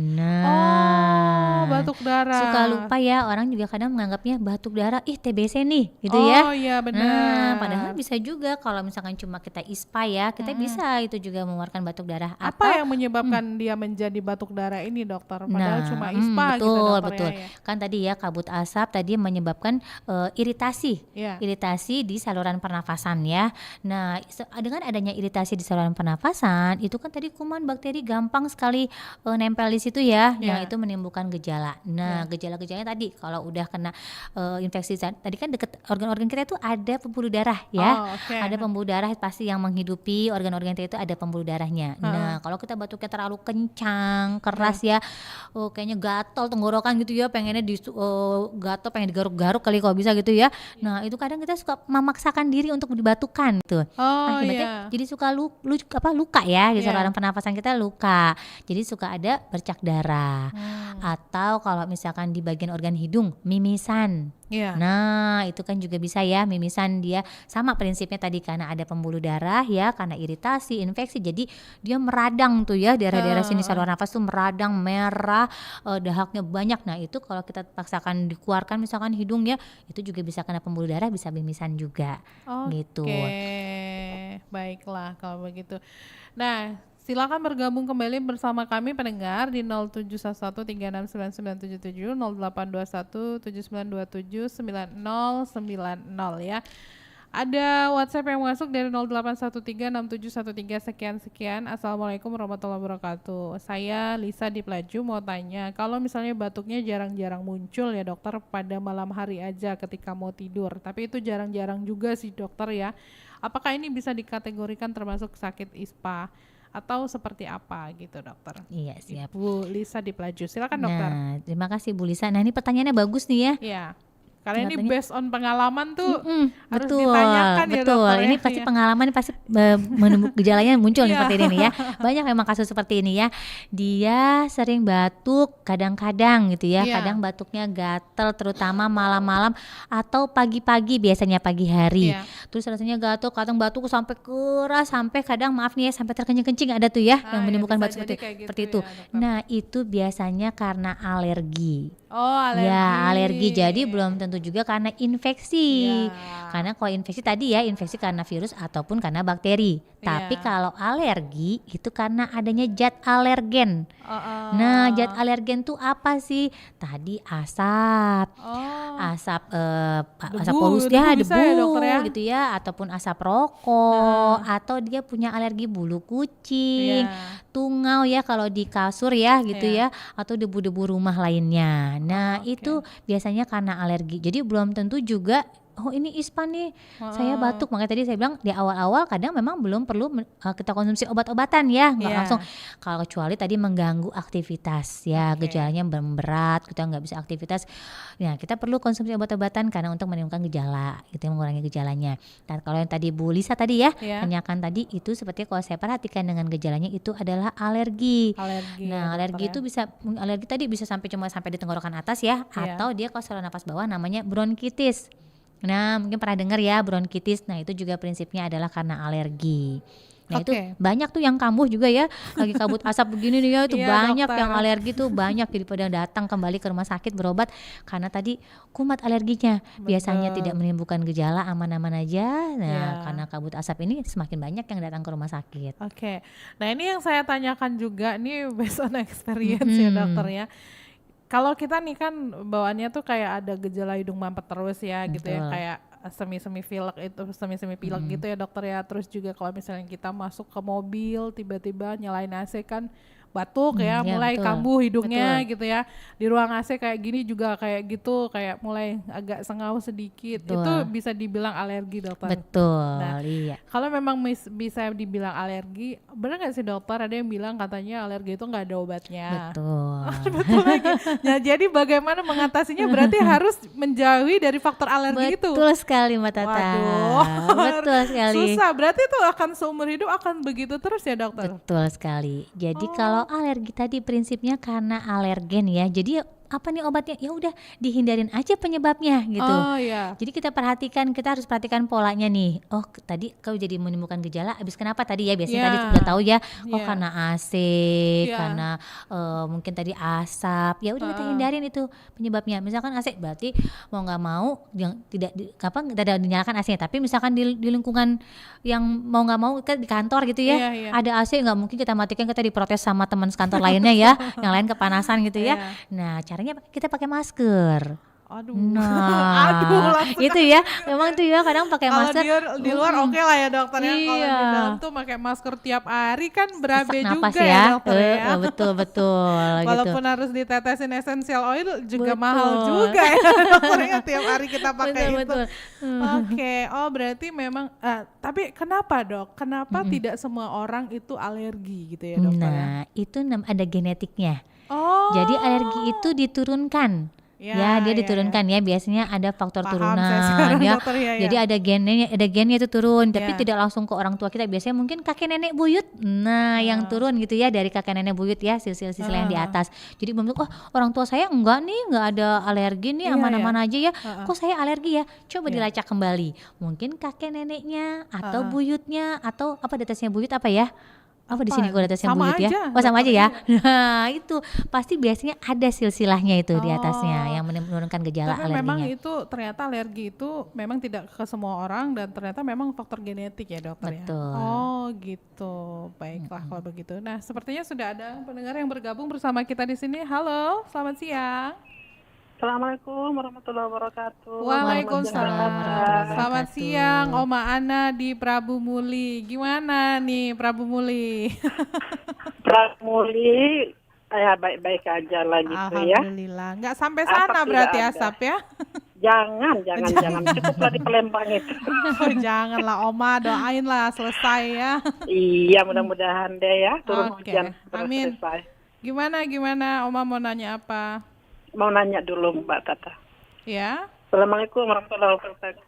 Nah, batuk darah. suka lupa ya, orang juga kadang menganggapnya batuk darah, TBC nih gitu Oh ya. iya benar. Nah, padahal bisa juga kalau misalkan cuma kita ISPA ya, kita bisa itu juga mengeluarkan batuk darah. Apa yang menyebabkan dia menjadi batuk darah ini dokter? Padahal Nah, cuma ISPA gitu betul, dokter betul. ya. Kan tadi ya kabut asap tadi menyebabkan iritasi. Iya. Iritasi di saluran pernafasan ya. Nah, dengan adanya iritasi di saluran pernafasan, itu kan tadi kuman bakteri gampang sekali nempel di situ ya, yang Iya. itu menimbulkan gejala. Nah, gejala-gejalanya tadi kalau udah kena infeksi tadi kan deket organ-organ kita itu ada pembuluh darah ya. Oh, oke. Ada pembuluh darah pasti yang menghidupi organ-organ kita itu ada pembuluh darahnya. Nah, kalau kita batuknya terlalu kencang, keras ya, kayaknya gatal tenggorokan gitu ya, pengennya gatal, pengen digaruk-garuk kali kalau bisa gitu ya. Nah, itu kadang kita suka memaksakan diri untuk dibatukan gitu. Oh Akibatnya iya. jadi suka luka ya di Iya. saluran pernafasan kita, luka. Jadi suka ada bercak darah. Atau kalau misalkan di bagian organ hidung, mimisan. Iya. Nah, itu kan juga bisa ya, mimisan dia sama prinsipnya tadi, karena ada pembuluh darah ya, karena iritasi, infeksi, jadi dia meradang tuh ya, daerah-daerah sini saluran nafas tuh meradang, merah, dahaknya banyak. Nah, itu kalau kita paksakan dikeluarkan misalkan hidungnya, itu juga bisa kena pembuluh darah, bisa mimisan juga. Gitu. Oke, baiklah kalau begitu. Nah, silakan bergabung kembali bersama kami pendengar di 0711369977, 082179279090 ya. Ada WhatsApp yang masuk dari 08136713 sekian-sekian. Assalamualaikum warahmatullahi wabarakatuh. Saya Lisa di Pelaju mau tanya, kalau misalnya batuknya jarang-jarang muncul ya dokter pada malam hari aja ketika mau tidur. Tapi itu jarang-jarang juga sih dokter ya. Apakah ini bisa dikategorikan termasuk sakit ISPA? Atau seperti apa gitu dokter? Iya, siap. Bu Lisa di Pelaju, silakan dokter. Nah, terima kasih Bu Lisa. Nah, ini pertanyaannya bagus nih ya. Iya. Karena ini Katanya- based on pengalaman tuh harus betul, ditanyakan ya betul. dokter. Ini ya. pasti Iya. pengalaman pasti gejalanya muncul nih Iya. seperti ini ya. Banyak memang kasus seperti ini ya. Dia sering batuk kadang-kadang gitu ya. Iya. Kadang batuknya gatel terutama malam-malam atau pagi-pagi, biasanya pagi hari. Iya. Terus rasanya gatuk, kadang batuk sampai keras, sampai kadang maaf nih ya sampai terkencing-kencing ada tuh ya yang iya, menimbulkan bisa batuk jadi seperti, kayak gitu seperti itu. ya, dokter. Nah, itu biasanya karena alergi. Oh, alergi. Ya, alergi. Jadi belum tentu juga karena infeksi. Iya. Karena kalau infeksi tadi ya, infeksi karena virus ataupun karena bakteri. Tapi Iya. kalau alergi itu karena adanya zat alergen. Oh. Nah, zat alergen tuh apa sih? Tadi asap. Oh. Asap asap Debu, polusi debu ya, bisa debu ya, dokter ya? gitu ya, ataupun asap rokok, Nah. atau dia punya alergi bulu kucing, Iya. tungau ya kalau di kasur ya gitu Iya. ya, atau debu-debu rumah lainnya. Nah, Oke. itu biasanya karena alergi. Jadi belum tentu juga oh ini ISPA nih, saya batuk. Makanya tadi saya bilang di awal-awal kadang memang belum perlu kita konsumsi obat-obatan ya, nggak Iya. langsung. Kalau kecuali tadi mengganggu aktivitas ya, Oke. gejalanya berat, kita nggak bisa aktivitas. Ya, kita perlu konsumsi obat-obatan karena untuk menimbulkan gejala, gitu ya, mengurangi gejalanya. Dan kalau yang tadi Bu Lisa tadi ya, Iya. tanyakan tadi itu seperti kalau saya perhatikan dengan gejalanya itu adalah alergi. Alergi. Nah, ya, alergi dokter itu bisa alergi tadi bisa sampai cuma sampai di tenggorokan atas ya, Iya. atau dia kalau saluran napas bawah namanya bronkitis. Nah, mungkin pernah dengar ya bronkitis. Nah, itu juga prinsipnya adalah karena alergi. Nah, itu Oke. banyak tuh yang kambuh juga ya, lagi kabut asap begini nih ya, itu Iya, banyak dokter. yang alergi tuh banyak, daripada datang kembali ke rumah sakit berobat karena tadi kumat alerginya. Biasanya Betul. tidak menimbulkan gejala, aman-aman aja. Nah, Iya. karena kabut asap ini semakin banyak yang datang ke rumah sakit. Oke. Nah, ini yang saya tanyakan juga nih based on experience ya dokter ya. Kalau kita nih kan bawaannya tuh kayak ada gejala hidung mampet terus ya gitu ya, Betul. kayak semi-semi pilek itu semi-semi pilek gitu ya dokter ya. Terus juga kalau misalnya kita masuk ke mobil tiba-tiba nyalain AC kan batuk ya, ya, mulai betul. kambuh hidungnya Betul. gitu ya. Di ruang AC kayak gini juga kayak gitu, kayak mulai agak sengau sedikit. Betul. Itu bisa dibilang alergi dokter. Betul, Nah, iya. Kalau memang bisa dibilang alergi, benar nggak sih dokter? Ada yang bilang katanya alergi itu nggak ada obatnya. Betul. Betul lagi. Nah, jadi bagaimana mengatasinya? Berarti harus menjauhi dari faktor alergi itu. Betul sekali Mbak Tata. Waduh. Betul sekali. Susah. Berarti itu akan seumur hidup akan begitu terus ya dokter? Betul sekali. Jadi Oh. kalau alergi tadi prinsipnya karena alergen ya. Jadi apa nih obatnya? Ya udah dihindarin aja penyebabnya gitu. Oh iya. Jadi kita harus perhatikan polanya nih. Oh tadi kau jadi menimbulkan gejala, abis kenapa tadi ya? Biasanya Iya. tadi udah tahu ya. Oh Iya. karena AC, Iya. karena mungkin tadi asap. Ya udah kita hindarin itu penyebabnya. Misalkan AC berarti mau nggak mau yang tidak tidak dinyalakan AC-nya. Tapi misalkan di lingkungan yang mau nggak mau kan di kantor gitu ya, Iya, iya. ada AC nggak mungkin kita matikan, kita diprotes sama teman sekantor lainnya ya, yang lain kepanasan gitu ya. Iya. Nah caranya kita pakai masker. Aduh. Nah, Aduh, langsung itu ya, memang tuh ya kadang pakai kalau masker. di luar oke lah ya dokter ya. Kalau Iya. di dalam tuh pakai masker tiap hari kan berabe Sesak juga napas ya dokter ya. Betul betul gitu. Walaupun harus ditetesin essential oil juga Betul. mahal juga ya dokternya tiap hari kita pakai Betul, itu. betul. Oke, oh berarti memang tapi kenapa dok? Kenapa tidak semua orang itu alergi gitu ya dokter ya? Nah, itu ada genetiknya. Oh. Jadi alergi itu diturunkan. Ya, dia diturunkan ya. Biasanya ada faktor Paham saya turunan sekarang, ya. dokter, ya, ya. Jadi ada gennya itu turun, tapi Ya. tidak langsung ke orang tua kita. Biasanya mungkin kakek nenek buyut. Nah, yang turun gitu ya dari kakek nenek buyut ya, silsilah yang di atas. Jadi membentuk, oh orang tua saya enggak nih, enggak ada alergi nih, Iya, aman-aman aja ya. Heeh. Kok saya alergi ya? Coba Iya. dilacak kembali. Mungkin kakek neneknya atau buyutnya atau apa di atasnya buyut apa ya? Apa di sini Apa? kalau atasnya Sama buyut ya? aja, Oh sama aja ya. dokter, Nah itu pasti biasanya ada silsilahnya itu di atasnya Oh. yang menurunkan gejala Tapi memang alerginya. itu ternyata alergi itu memang tidak ke semua orang dan ternyata memang faktor genetik ya dokter Betul. ya. Oh gitu, baiklah kalau begitu. Nah sepertinya sudah ada pendengar yang bergabung bersama kita di sini. Halo, selamat siang. Assalamualaikum warahmatullahi wabarakatuh. Waalaikumsalam. warahmatullahi Selamat wabarakatuh. siang Oma Ana di Prabu Muli. Gimana nih Prabu Muli? Pramuli, ya baik-baik aja lah gitu ya. Alhamdulillah. Nggak sampai sana Asap berarti tidak ada. asap ya? Jangan. Cukuplah di Palembang itu. Oh, janganlah Oma, doain lah selesai ya. Iya, mudah-mudahan deh ya turun Oke, hujan terus amin. selesai. Gimana Oma mau nanya apa? Mau nanya dulu Mbak Tata. Ya? Assalamualaikum warahmatullahi wabarakatuh.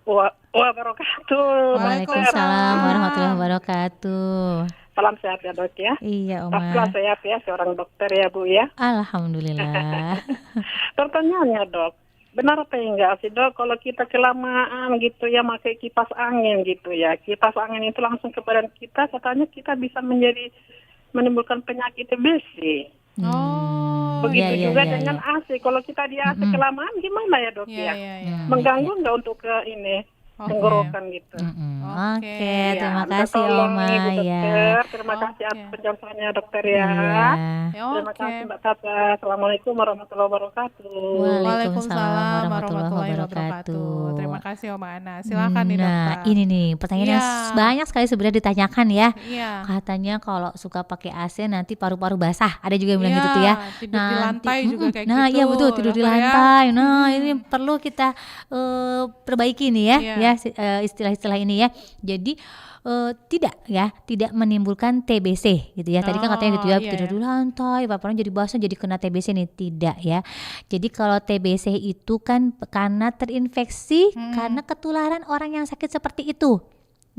Waalaikumsalam warahmatullahi wabarakatuh. Salam sehat ya dok ya. Iya Alhamdulillah Oma. sehat ya, seorang dokter ya Bu ya. Alhamdulillah. Pertanyaannya dok, benar apa enggak sih dok kalau kita kelamaan gitu ya pakai kipas angin gitu ya. Kipas angin itu langsung ke badan kita, katanya kita bisa menimbulkan penyakit TBC. Oh, Begitu iya, juga iya, dengan iya. AC. Kalau kita di AC kelamaan gimana ya dok iya, ya? iya, iya. Mengganggu nggak untuk ke ini Oke. tenggorokan gitu? Oke. Oke, Ya, terima minta kasih tolong Oma Ibu ya. dokter. Terima kasih Oke. atas penjelasannya dokter ya. Iya. Ya, Terima oke. kasih Mbak Tata. Assalamualaikum warahmatullahi wabarakatuh. Waalaikumsalam warahmatullahi wabarakatuh. Terima kasih Oma Ana. Silakan nih dokter. Nah, ini nih pertanyaannya Iya. banyak sekali sebenarnya ditanyakan ya. Iya. Katanya kalau suka pakai AC nanti paru-paru basah. Ada juga yang bilang Iya, gitu tuh ya. tidur di lantai juga kayak Nah, gitu, iya betul tidur di dokter ya. lantai. Nah, ini perlu kita perbaiki nih ya, Iya. istilah-istilah ini ya. Jadi tidak menimbulkan TBC gitu ya. Tadi kan katanya gitu ya, Oh, iya, tidur iya. di lantai, paparan jadi basah jadi kena TBC nih. Tidak ya. Jadi kalau TBC itu kan karena terinfeksi karena ketularan orang yang sakit seperti itu.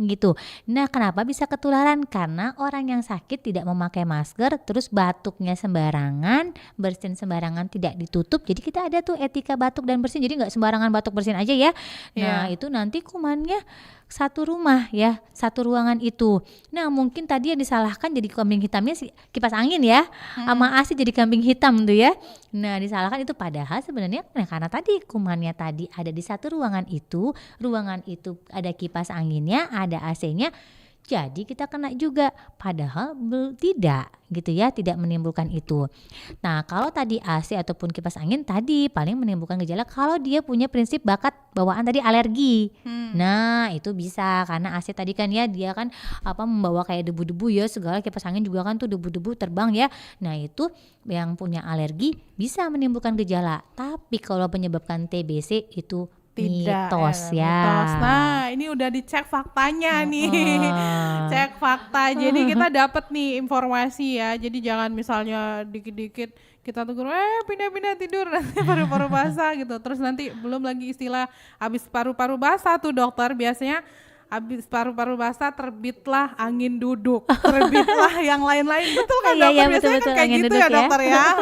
Gitu. Nah, kenapa bisa ketularan? Karena orang yang sakit tidak memakai masker, terus batuknya sembarangan, bersin sembarangan tidak ditutup. Jadi kita ada tuh etika batuk dan bersin. Jadi nggak sembarangan batuk bersin aja ya. Nah, Iya. itu nanti kumannya satu rumah ya, satu ruangan itu. Nah, mungkin tadi yang disalahkan jadi kambing hitamnya si kipas angin ya, sama AC jadi kambing hitam tuh ya. Nah, disalahkan itu padahal sebenarnya karena tadi kumannya tadi ada di satu ruangan itu ada kipas anginnya, ada AC-nya. Jadi kita kena juga, padahal tidak gitu ya, tidak menimbulkan itu. Nah, kalau tadi AC ataupun kipas angin tadi paling menimbulkan gejala kalau dia punya prinsip bakat bawaan tadi alergi. Nah, itu bisa karena AC tadi kan ya dia kan membawa kayak debu-debu ya, segala kipas angin juga kan tuh debu-debu terbang ya. Nah, itu yang punya alergi bisa menimbulkan gejala. Tapi kalau menyebabkan TBC itu mitos ya. Mitos. Nah, ini udah dicek faktanya nih. Cek fakta. Jadi kita dapat nih informasi ya. Jadi jangan misalnya dikit-dikit kita tunggu pindah-pindah tidur nanti paru-paru basah gitu. Terus nanti belum lagi istilah habis paru-paru basah tuh dokter, biasanya habis paru-paru basah terbitlah angin duduk, terbitlah yang lain-lain. Betul kan Iya, dokter? iya, Biasanya betul, kan kayak angin gitu duduk ya ya. dokter ya.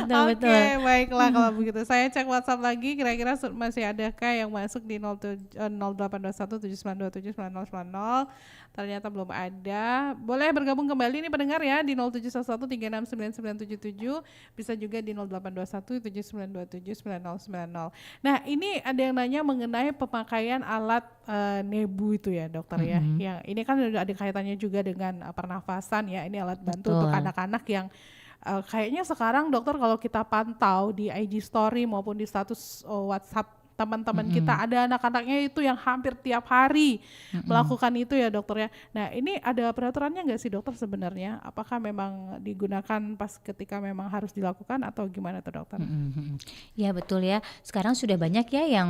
Betul, Oke, betul. baiklah kalau begitu. Saya cek WhatsApp lagi, kira-kira masih adakah yang masuk di 082179279090. Ternyata belum ada. Boleh bergabung kembali nih pendengar ya di 0711369977. Bisa juga di 082179279090. Nah, ini ada yang nanya mengenai pemakaian alat nebu itu ya dokter ya. Yang ini kan udah ada kaitannya juga dengan pernafasan ya. Ini alat bantu untuk Betul. anak-anak yang kayaknya sekarang dokter kalau kita pantau di IG story maupun di status WhatsApp teman-teman kita, ada anak-anaknya itu yang hampir tiap hari melakukan itu ya dokter ya. Nah, ini ada peraturannya nggak sih dokter sebenarnya? Apakah memang digunakan pas ketika memang harus dilakukan atau gimana tuh dokter? Ya betul ya. Sekarang sudah banyak ya yang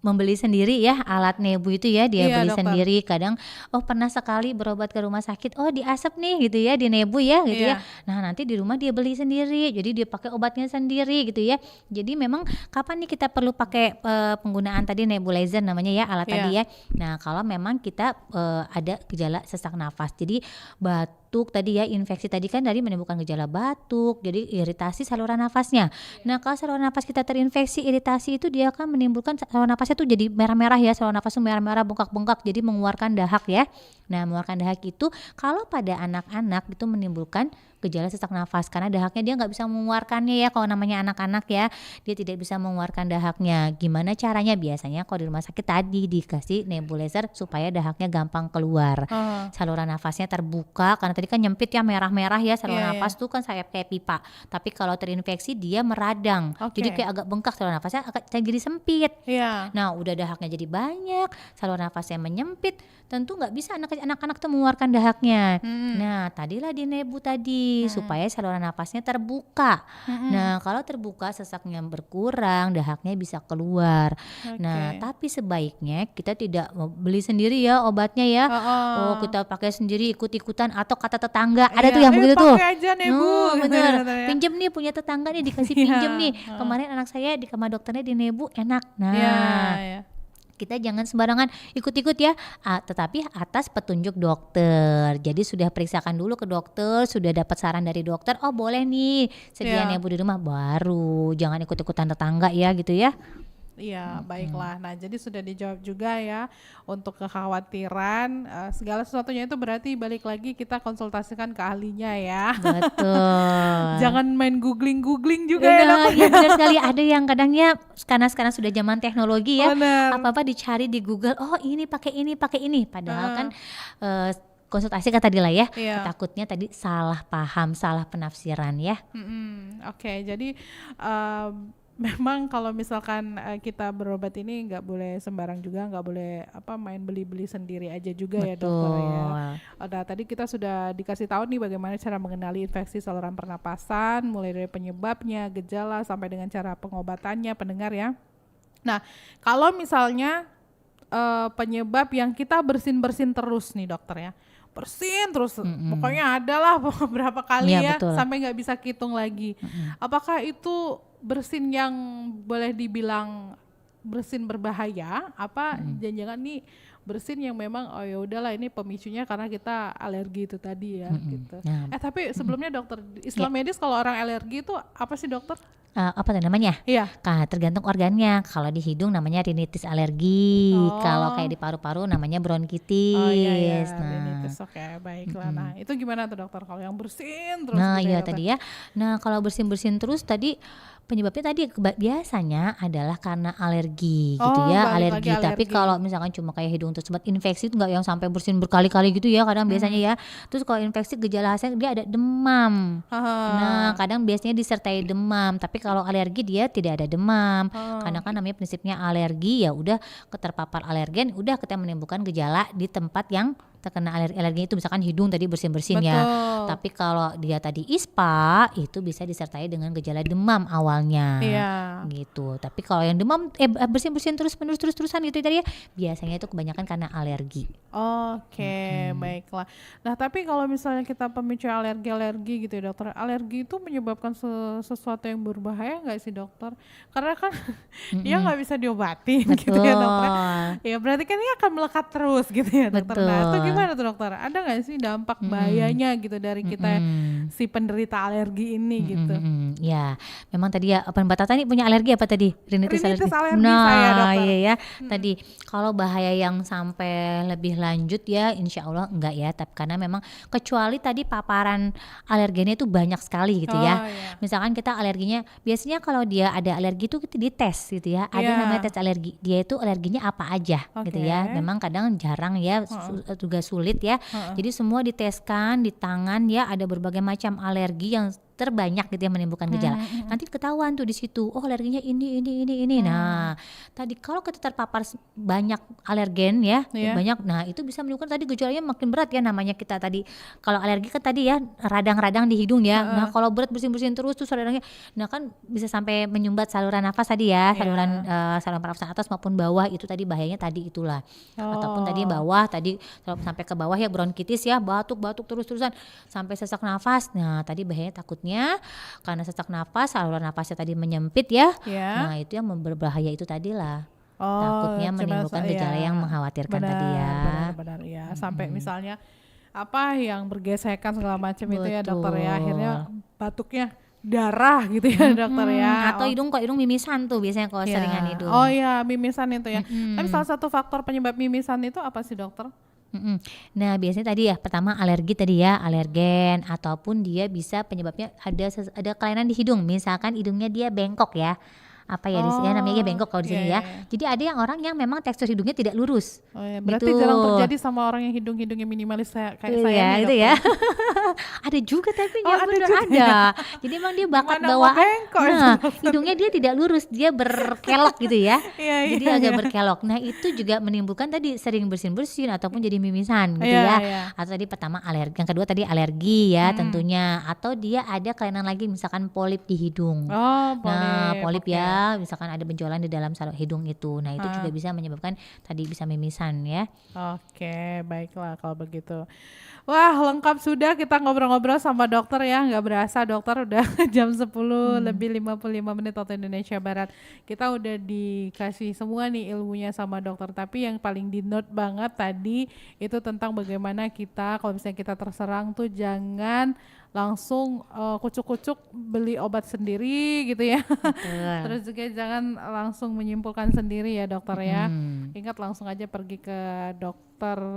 membeli sendiri ya alat nebu itu ya, dia Iya, beli dokter. sendiri. Kadang pernah sekali berobat ke rumah sakit, diasap nih gitu ya, di nebu ya gitu Iya. ya. Nah, nanti di rumah dia beli sendiri. Jadi dia pakai obatnya sendiri gitu ya. Jadi memang kapan nih kita perlu pakai penggunaan tadi nebulizer namanya ya, alat Iya. tadi ya. Nah, kalau memang kita ada gejala sesak nafas. Jadi batuk tadi ya, infeksi tadi kan dari menimbulkan gejala batuk, jadi iritasi saluran nafasnya. Nah, kalau saluran nafas kita terinfeksi, iritasi itu dia akan menimbulkan saluran nafasnya tuh jadi merah-merah ya, saluran nafas tuh merah-merah, bengkak-bengkak, jadi mengeluarkan dahak ya. Nah, mengeluarkan dahak itu kalau pada anak-anak itu menimbulkan gejala sesak nafas karena dahaknya dia nggak bisa mengeluarkannya ya, kalau namanya anak-anak ya, dia tidak bisa mengeluarkan dahaknya. Gimana caranya? Biasanya kalau di rumah sakit tadi dikasih nebulizer supaya dahaknya gampang keluar. Saluran nafasnya terbuka karena tadi kan nyempit ya, merah-merah ya saluran Iya, nafas tuh kan sayap kayak pipa. Tapi kalau terinfeksi dia meradang. Jadi Oke. kayak agak bengkak, saluran nafasnya agak jadi sempit. Iya. Nah, udah dahaknya jadi banyak, saluran nafasnya menyempit, tentu nggak bisa anak-anak tuh mengeluarkan dahaknya. Nah, tadilah di nebu tadi supaya saluran nafasnya terbuka. Nah, kalau terbuka sesaknya berkurang, dahaknya bisa keluar. Nah, Oke. tapi sebaiknya kita tidak beli sendiri ya obatnya ya. Heeh. Oh, kita pakai sendiri ikut-ikutan atau kata tetangga. Ada Iya, tuh yang begitu tuh. pakai aja nih Bu. Oh, Gitu bener. ya. Pinjem nih, punya tetangga nih, dikasih Iya, pinjem nih. heeh. Kemarin anak saya di kamar dokternya di nebu enak. Iya, Nah, iya. kita jangan sembarangan ikut-ikut ya, tetapi atas petunjuk dokter. Jadi sudah periksakan dulu ke dokter, sudah dapat saran dari dokter, oh boleh nih sedia Iya. nebu di rumah, baru jangan ikut-ikutan tetangga ya gitu ya. Iya, baiklah. Nah, jadi sudah dijawab juga ya untuk kekhawatiran segala sesuatunya itu berarti balik lagi kita konsultasikan ke ahlinya ya. Betul. Jangan main googling juga ya, Nah, Dok. ya benar sekali, ada yang kadangnya karena sekarang sudah zaman teknologi ya, Benar. apa-apa dicari di Google, oh ini pakai ini, padahal kan konsultasi kan tadi lah ya, Iya. takutnya tadi salah paham, salah penafsiran ya. Oke, jadi memang kalau misalkan kita berobat ini nggak boleh sembarang juga, nggak boleh main beli-beli sendiri aja juga ya dokter ya. Nah, tadi kita sudah dikasih tahu nih bagaimana cara mengenali infeksi saluran pernapasan, mulai dari penyebabnya, gejala sampai dengan cara pengobatannya, pendengar ya. Nah, kalau misalnya penyebab yang kita bersin-bersin terus nih dokter ya, bersin terus, pokoknya adalah beberapa kali Iya, ya, betul. sampai nggak bisa hitung lagi. Apakah itu bersin yang boleh dibilang bersin berbahaya? Apa jangan-jangan nih bersin yang memang oh ya udahlah ini pemicunya karena kita alergi itu tadi ya gitu. Nah, Tapi sebelumnya dokter, istilah medis kalau orang alergi itu apa sih dokter? apa tuh namanya? Iya. Tergantung organnya. Kalau di hidung namanya rinitis alergi, Oh. kalau kayak di paru-paru namanya bronkitis. Oh iya, Nah, rinitis. Oke, baiklah. Nah, itu gimana tuh dokter kalau yang bersin terus nah gitu iya dokter? tadi ya. Nah, kalau bersin-bersin terus tadi penyebabnya tadi biasanya adalah karena alergi gitu Oh, ya, balik alergi. lagi Tapi alergi. kalau misalkan cuma kayak hidung tersumbat infeksi itu nggak yang sampai bersin berkali-kali gitu ya, kadang biasanya ya. Terus kalau infeksi gejala khasnya dia ada demam. Nah, kadang biasanya disertai demam, tapi kalau alergi dia tidak ada demam. Karena kan namanya prinsipnya alergi ya udah keterpapar alergen, udah kita menimbulkan gejala di tempat yang terkena alergi itu, misalkan hidung tadi bersin-bersin ya. Betul. Tapi kalau dia tadi ISPA itu bisa disertai dengan gejala demam awalnya. Iya. Gitu. Tapi kalau yang demam bersin-bersin terus-terusan gitu tadi ya, biasanya itu kebanyakan karena alergi. Oke, baiklah. Nah, tapi kalau misalnya kita pemicu alergi gitu ya dokter, alergi itu menyebabkan sesuatu yang berbahaya nggak sih dokter? Karena kan dia nggak bisa diobatin gitu ya dokter. Ya berarti kan ini akan melekat terus gitu ya dokter. Nah, itu Betul. gimana tuh dokter? Ada nggak sih dampak bahayanya gitu dari kita si penderita alergi ini gitu? Ya, memang tadi ya Mbak Tata nih punya alergi apa tadi? Rinitis Rinitis alergi Nah, saya, dokter. iya ya. Tadi kalau bahaya yang sampai lebih lanjut ya, insya Allah enggak ya. Tapi karena memang kecuali tadi paparan alergennya itu banyak sekali gitu ya. Iya. Misalkan kita alerginya, biasanya kalau dia ada alergi itu kita dites gitu ya. Ada Iya. namanya tes alergi. Dia itu alerginya apa aja gitu ya. Oke. Memang kadang jarang ya, juga sulit ya. Jadi semua diteskan di tangan ya, ada berbagai macam alergi yang terbanyak gitu ya menimbulkan gejala. Nanti ketahuan tuh di situ, oh alerginya ini. Nah, tadi kalau kita terpapar banyak alergen ya, Iya. banyak, nah itu bisa menimbulkan tadi gejalanya makin berat ya, namanya kita tadi kalau alergi kan tadi ya radang-radang di hidung ya. Nah, kalau berat bersin-bersin terus radangnya, nah kan bisa sampai menyumbat saluran nafas tadi ya, saluran pernafasan atas maupun bawah, itu tadi bahayanya tadi itulah. Ataupun tadi bawah tadi sampai ke bawah ya bronkitis ya, batuk terus-terusan sampai sesak nafas. Nah, tadi bahayanya takutnya karena sesak nafas, saluran nafasnya tadi menyempit ya. Iya. Nah, itu yang berbahaya itu tadilah. Oh, Takutnya coba menimbulkan gejala yang mengkhawatirkan tadi ya. Benar ya. Sampai misalnya yang bergesekan segala macam itu ya dokter ya, akhirnya batuknya darah gitu ya dokter ya. Atau hidung mimisan tuh biasanya kalau Iya. seringan hidung. Oh iya, mimisan itu ya. Tapi salah satu faktor penyebab mimisan itu apa sih dokter? Mm-mm. Nah, biasanya tadi ya, pertama alergi tadi ya, alergen, ataupun dia bisa penyebabnya ada kelainan di hidung, misalkan hidungnya dia bengkok ya. Apa ya, ya namanya Oh, bengkok kalau di iya, sini iya, ya. iya. Jadi ada yang orang yang memang tekstur hidungnya tidak lurus. Oh ya, berarti Gitu. jarang terjadi sama orang yang hidungnya minimalis kayak saya Iya, nih, itu dokter. ya. Ada juga tapi Oh, ya ada bener juga ada. Jadi emang dia bakat Gimana mau bawaan. bengkok itu, Nah, dokter? hidungnya dia tidak lurus, dia berkelok gitu ya. Iya, Jadi iya, agak iya. berkelok. Nah, itu juga menimbulkan tadi sering bersin-bersin ataupun jadi mimisan gitu Iya, ya. iya. Atau tadi pertama alergi, yang kedua tadi alergi ya Hmm. tentunya. Atau dia ada kelainan lagi misalkan polip di hidung. Oh, Nah, polip oke. ya, misalkan ada benjolan di dalam saluran hidung itu. Nah, itu juga Ah. bisa menyebabkan tadi bisa mimisan ya. Oke, baiklah kalau begitu. Wah, lengkap sudah kita ngobrol-ngobrol sama dokter ya. Nggak berasa dokter udah jam 10 lebih 55 menit waktu Indonesia Barat. Kita udah dikasih semua nih ilmunya sama dokter. Tapi yang paling di note banget tadi itu tentang bagaimana kita kalau misalnya kita terserang tuh jangan langsung kucuk-kucuk beli obat sendiri gitu ya. Betul. Terus juga jangan langsung menyimpulkan sendiri ya dokter ya. Hmm. Ingat langsung aja pergi ke dokter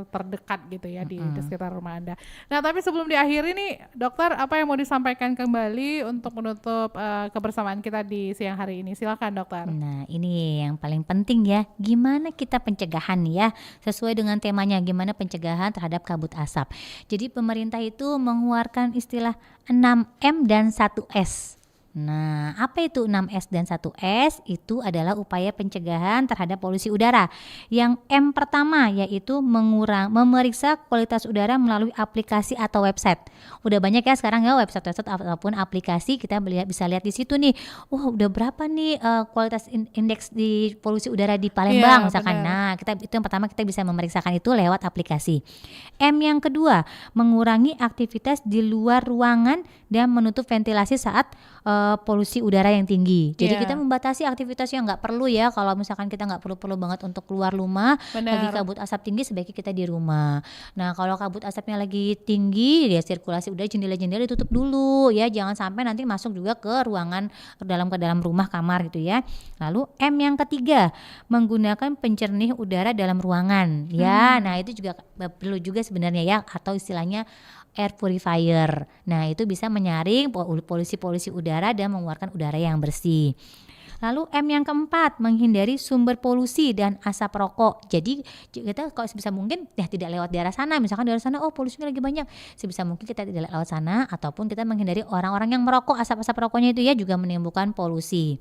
terdekat gitu ya di sekitar rumah Anda. Nah, tapi sebelum diakhiri nih, dokter apa yang mau disampaikan kembali untuk menutup kebersamaan kita di siang hari ini? Silakan dokter. Nah, ini yang paling penting ya. Gimana kita pencegahan ya? Sesuai dengan temanya, gimana pencegahan terhadap kabut asap. Jadi pemerintah itu mengeluarkan istilah 6M dan 1S. Nah, apa itu 6S dan 1S? Itu adalah upaya pencegahan terhadap polusi udara. Yang M pertama yaitu memeriksa kualitas udara melalui aplikasi atau website. Udah banyak ya sekarang ya website ataupun aplikasi, kita bisa lihat di situ nih. Wah, udah berapa nih kualitas indeks di polusi udara di Palembang Iya, misalkan. benar. Nah, itu yang pertama kita bisa memeriksakan itu lewat aplikasi. M yang kedua, mengurangi aktivitas di luar ruangan dan menutup ventilasi saat polusi udara yang tinggi. Jadi Iya. kita membatasi aktivitas yang nggak perlu ya. Kalau misalkan kita nggak perlu banget untuk keluar rumah, lagi Benar. kabut asap tinggi, sebaiknya kita di rumah. Nah, kalau kabut asapnya lagi tinggi, ya sirkulasi udara, jendela-jendela ditutup dulu ya. Jangan sampai nanti masuk juga ke ruangan ke dalam rumah, kamar gitu ya. Lalu M yang ketiga, menggunakan pencernih udara dalam ruangan ya. Nah, itu juga perlu juga sebenarnya ya, atau istilahnya air purifier. Nah, itu bisa menyaring polusi-polusi udara dan mengeluarkan udara yang bersih. Lalu M yang keempat, menghindari sumber polusi dan asap rokok. Jadi kita kalau sebisa mungkin ya tidak lewat daerah sana. Misalkan daerah sana polusinya lagi banyak, sebisa mungkin kita tidak lewat sana, ataupun kita menghindari orang-orang yang merokok. Asap-asap rokoknya itu ya juga menimbulkan polusi.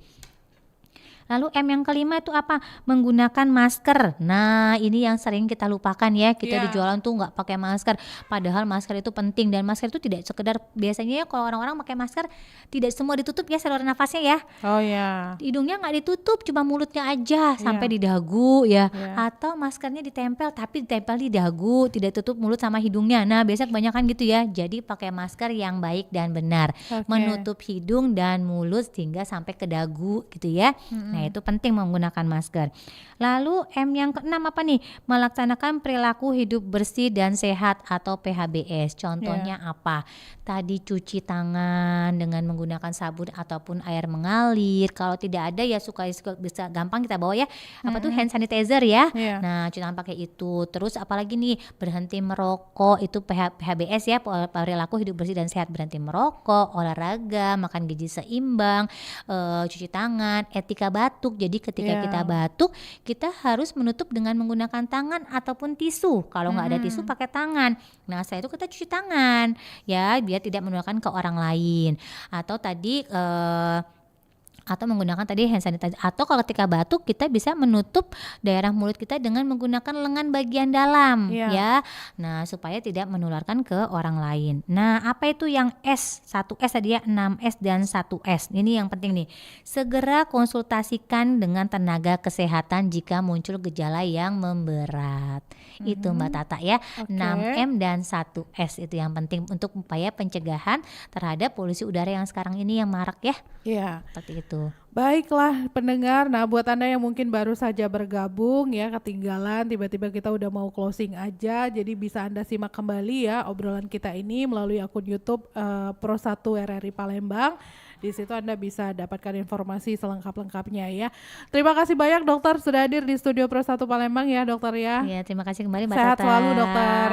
Lalu M yang kelima itu apa? Menggunakan masker. Nah, ini yang sering kita lupakan ya. Kita Iya. di jualan tuh nggak pakai masker. Padahal masker itu penting, dan masker itu tidak sekedar, biasanya ya kalau orang-orang pakai masker tidak semua ditutup ya saluran nafasnya ya. Oh ya. Hidungnya nggak ditutup, cuma mulutnya aja sampai Iya. di dagu ya. Iya. Atau maskernya ditempel tapi ditempel di dagu, tidak tutup mulut sama hidungnya. Nah, biasa kebanyakan gitu ya. Jadi pakai masker yang baik dan benar, Oke. menutup hidung dan mulut sehingga sampai ke dagu gitu ya. Nah, itu penting menggunakan masker. Lalu M yang keenam apa nih? Melaksanakan perilaku hidup bersih dan sehat atau PHBS. Contohnya apa? Tadi cuci tangan dengan menggunakan sabun ataupun air mengalir. Kalau tidak ada ya suka bisa gampang kita bawa ya. Apa tuh, hand sanitizer ya. Iya. Nah, cuci tangan pakai itu. Terus apalagi nih, berhenti merokok, itu PHBS ya, perilaku hidup bersih dan sehat. Berhenti merokok, olahraga, makan gizi seimbang, cuci tangan, etika batuk. Jadi ketika Iya. kita batuk, kita harus menutup dengan menggunakan tangan ataupun tisu. Kalau nggak ada tisu, pakai tangan. Nah, setelah itu kita cuci tangan ya, biar tidak menularkan ke orang lain. Atau tadi atau menggunakan tadi hand sanitizer, atau kalau ketika batuk kita bisa menutup daerah mulut kita dengan menggunakan lengan bagian dalam ya. Nah, supaya tidak menularkan ke orang lain. Nah, apa itu yang S? 1S tadi ya, 6S dan 1S. Ini yang penting nih. Segera konsultasikan dengan tenaga kesehatan jika muncul gejala yang memberat. Itu Mbak Tata ya. Oke. 6M dan 1S itu yang penting untuk upaya pencegahan terhadap polusi udara yang sekarang ini yang marak ya. Iya. Seperti itu. Baiklah pendengar, nah buat Anda yang mungkin baru saja bergabung ya, ketinggalan tiba-tiba kita udah mau closing aja, jadi bisa Anda simak kembali ya obrolan kita ini melalui akun YouTube Pro1 RRI Palembang. Di situ Anda bisa dapatkan informasi selengkap-lengkapnya ya. Terima kasih banyak dokter sudah hadir di studio Pro1 Palembang ya dokter ya. Ya, terima kasih kembali Mbak Sehat Tata. selalu dokter.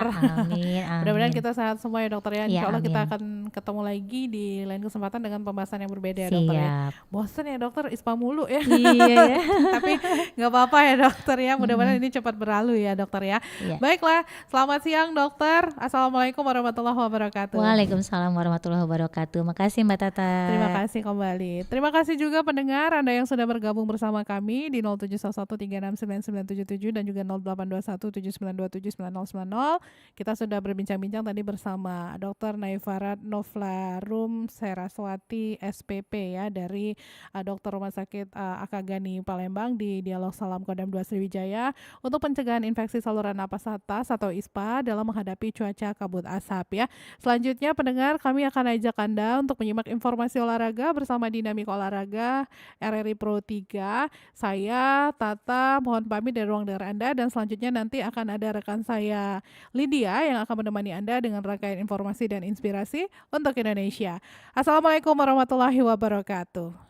Amin, Mudah-mudahan amin. kita sehat semua ya dokter ya. Ya, Insya Allah kita amin. akan ketemu lagi di lain kesempatan dengan pembahasan yang berbeda ya dokter ya. Siap. Bosen ya dokter, ispa mulu ya. Iya ya. Tapi nggak apa-apa ya dokter ya. Mudah-mudahan Mm-mm. ini cepat berlalu ya dokter ya. Iya. Baiklah, selamat siang dokter. Assalamualaikum warahmatullahi wabarakatuh. Waalaikumsalam warahmatullahi wabarakatuh. Makasih Mbak Tata. Terima kasih kembali. Terima kasih juga pendengar Anda yang sudah bergabung bersama kami di 0711369977 dan juga 082179279090. Kita sudah berbincang-bincang tadi bersama Dr. Naifarat Novlarum Seraswati SPP ya dari Dokter Rumah Sakit Akagani Palembang di Dialog Salam Kodam 2 Sriwijaya untuk pencegahan infeksi saluran napas atas atau ISPA dalam menghadapi cuaca kabut asap ya. Selanjutnya pendengar kami akan ajak Anda untuk menyimak informasi olahraga bersama Dinamik Olahraga RRI Pro 3. Saya Tata mohon pamit dari ruang dengar Anda dan selanjutnya nanti akan ada rekan saya Lydia yang akan menemani Anda dengan rangkaian informasi dan inspirasi untuk Indonesia. Assalamualaikum warahmatullahi wabarakatuh.